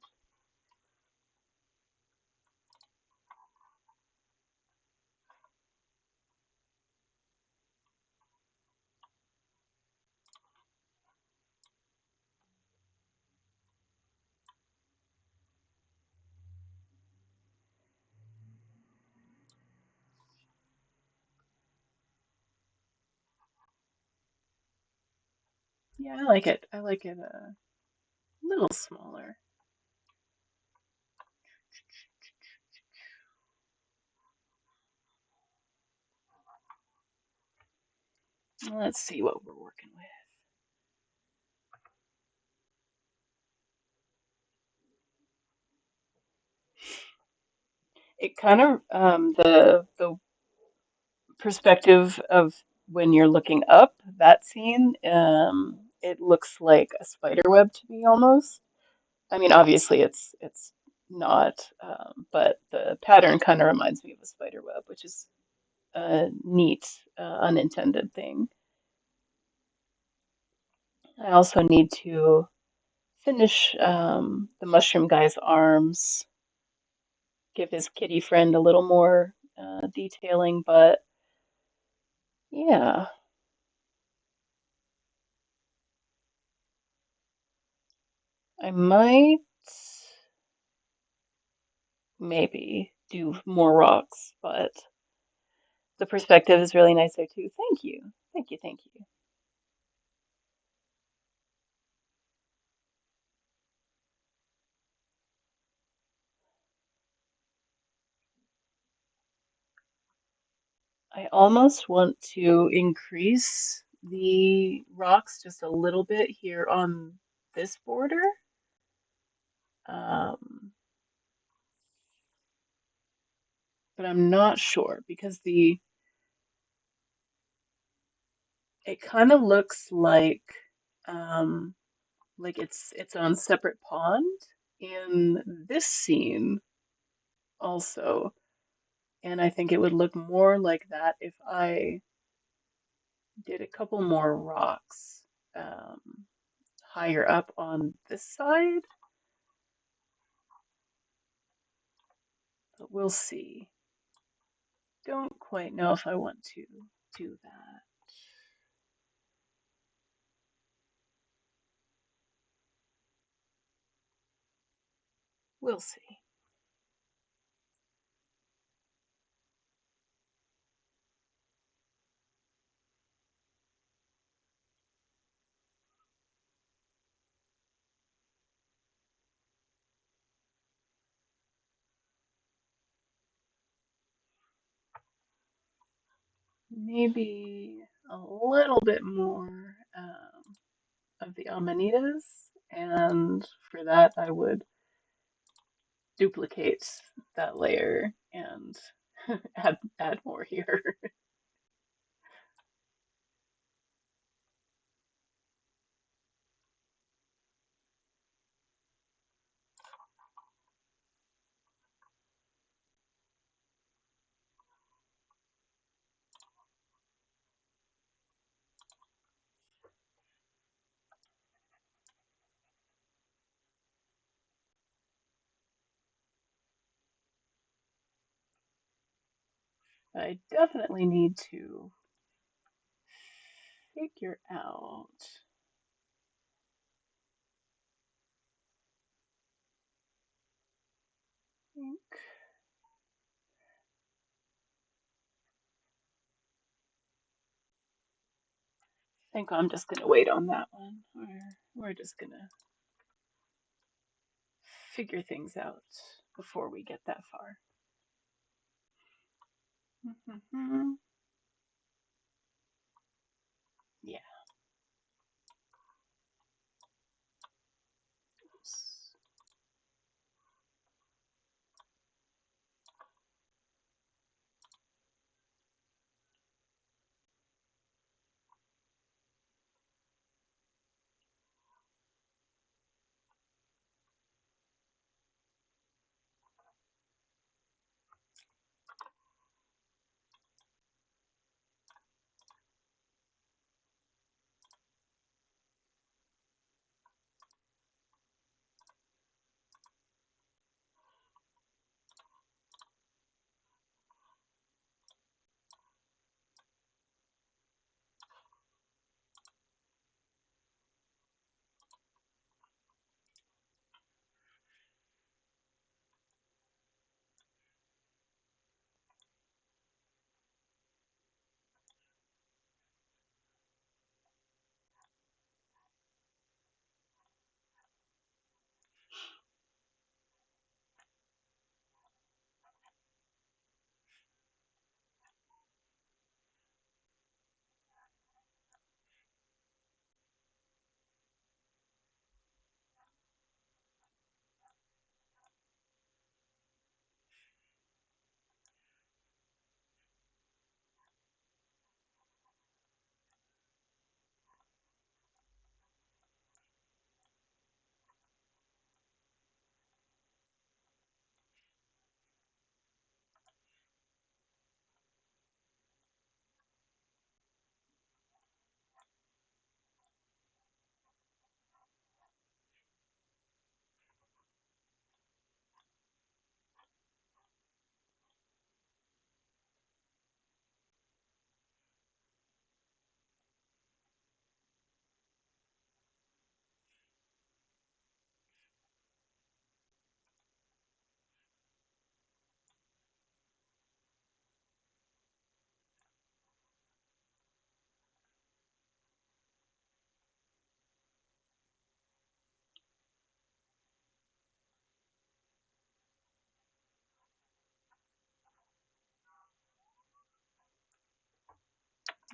Yeah, I like it. I like it a little smaller. Let's see what we're working with. It kind of the perspective of when you're looking up that scene, it looks like a spider web to me almost. I mean, obviously it's not, but the pattern kind of reminds me of a spider web, which is a neat unintended thing. I also need to finish the mushroom guy's arms, give his kitty friend a little more detailing, but yeah, I might maybe do more rocks, but the perspective is really nice there too. Thank you. Thank you. Thank you. I almost want to increase the rocks just a little bit here on this border. Um, but I'm not sure because the it kind of looks um, like it's its own separate pond in this scene also. And I think it would look more like that if I did a couple more rocks um, higher up on this side, but we'll see. Don't quite know if I want to do that. We'll see. Maybe a little bit more of the amanitas, and for that I would duplicate that layer and add more here. I definitely need to figure out. I think I'm just gonna wait on that one. We're just gonna figure things out before we get that far. Yeah.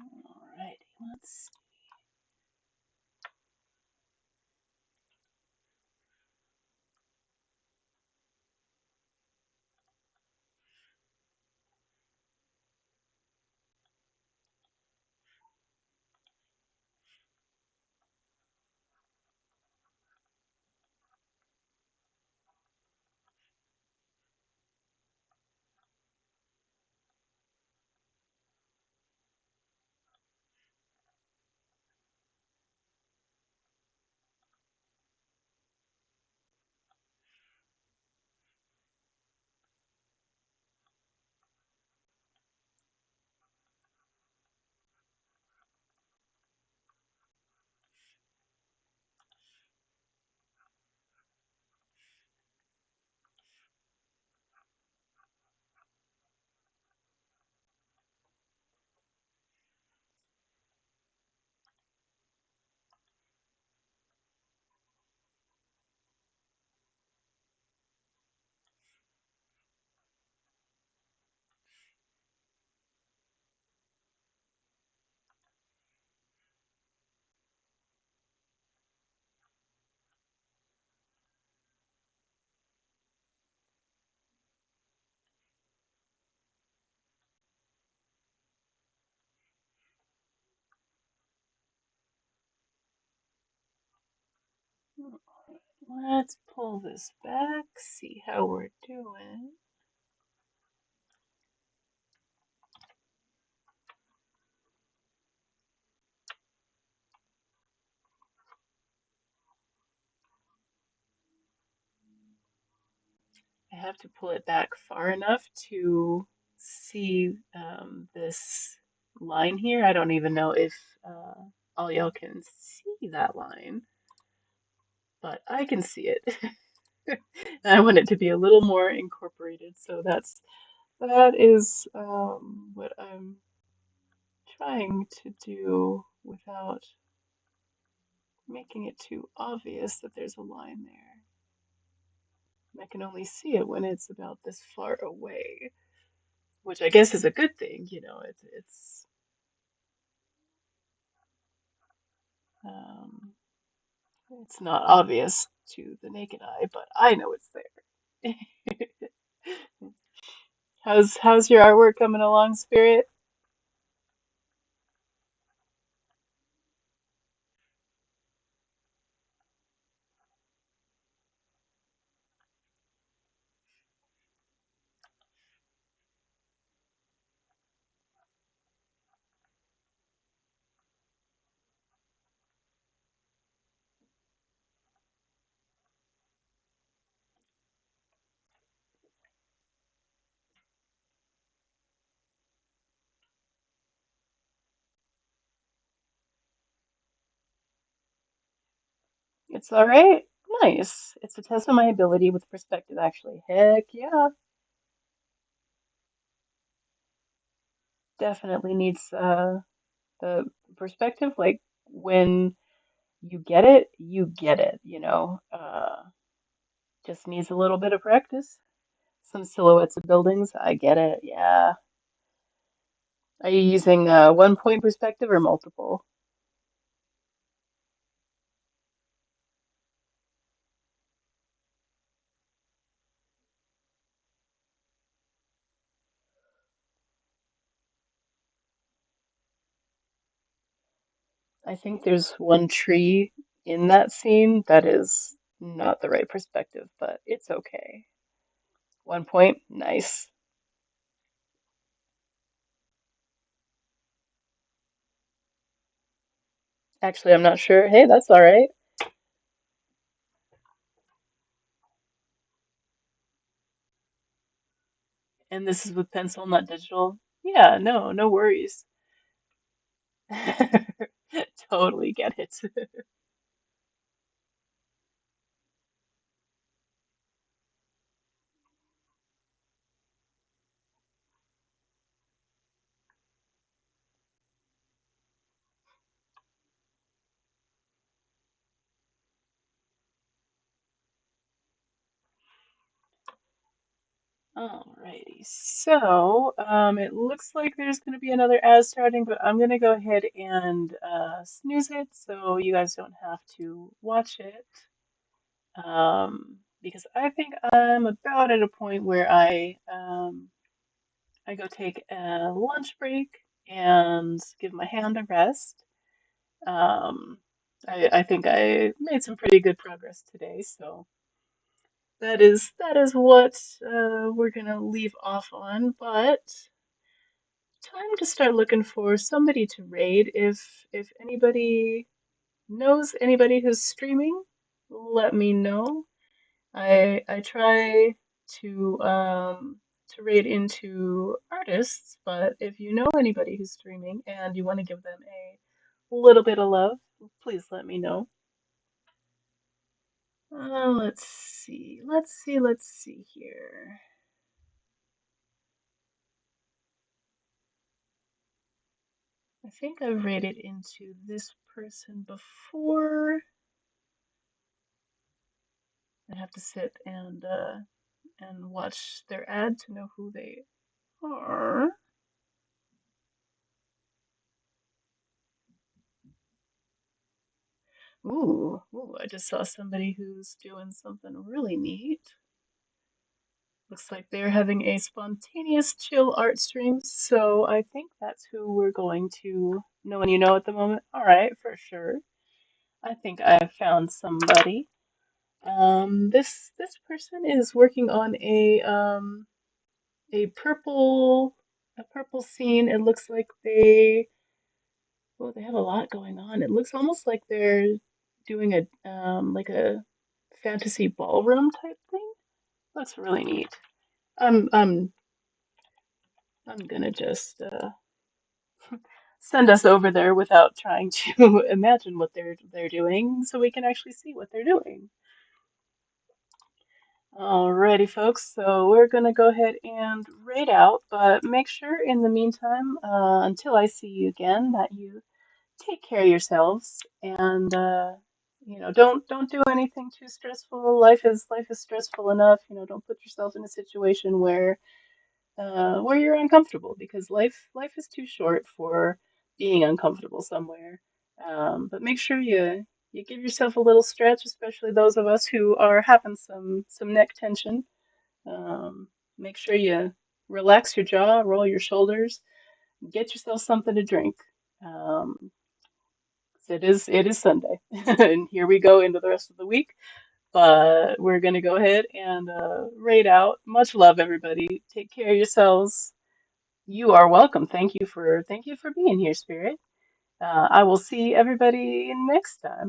Alrighty, let's. Let's pull this back, see how we're doing. I have to pull it back far enough to see this line here. I don't even know if all y'all can see that line, but I can see it. And I want it to be a little more incorporated, so that is what I'm trying to do without making it too obvious that there's a line there. I can only see it when it's about this far away, which I guess is a good thing, you know. Um, it's not obvious to the naked eye, but I know it's there. How's your artwork coming along, Spirit? It's all right. Nice. It's a test of my ability with perspective, actually. Heck yeah. Definitely needs the perspective. Like when you get it, you know. Just needs a little bit of practice. Some silhouettes of buildings. I get it. Yeah. Are you using one point perspective or multiple? I think there's one tree in that scene that is not the right perspective, but it's okay. One point, nice. Actually, I'm not sure. Hey, that's all right. And this is with pencil, not digital. Yeah, no, no worries. Totally get it. Alrighty, so it looks like there's going to be another ad starting, but I'm going to go ahead and snooze it so you guys don't have to watch it. Because I think I'm about at a point where I go take a lunch break and give my hand a rest. Um, I think I made some pretty good progress today, so that is what we're gonna leave off on. But time to start looking for somebody to raid. If anybody knows anybody who's streaming, let me know. I try to raid into artists, but if you know anybody who's streaming and you want to give them a little bit of love, please let me know. Let's see. Let's see here. I think I've raided into this person before. I have to sit and watch their ad to know who they are. Ooh, I just saw somebody who's doing something really neat. Looks like they're having a spontaneous chill art stream, so I think that's who we're going to know and you know at the moment. All right, for sure. I think I've found somebody. This person is working on a purple scene. It looks like they have a lot going on. It looks almost like they're doing a fantasy ballroom type thing. Looks really neat. I'm I'm I'm gonna just send us over there without trying to imagine what they're doing, so we can actually see what they're doing. Alrighty, folks. So we're gonna go ahead and raid out, but make sure in the meantime, until I see you again, that you take care of yourselves and don't do anything too stressful. Life is stressful enough. Don't put yourself in a situation where you're uncomfortable because life is too short for being uncomfortable somewhere. But make sure you give yourself a little stretch, especially those of us who are having some neck tension. Make sure you relax your jaw, roll your shoulders, get yourself something to drink. Um, it is Sunday, and here we go into the rest of the week. But we're gonna go ahead and raid out. Much love, everybody. Take care of yourselves. You are welcome. Thank you for being here, Spirit. I will see everybody next time.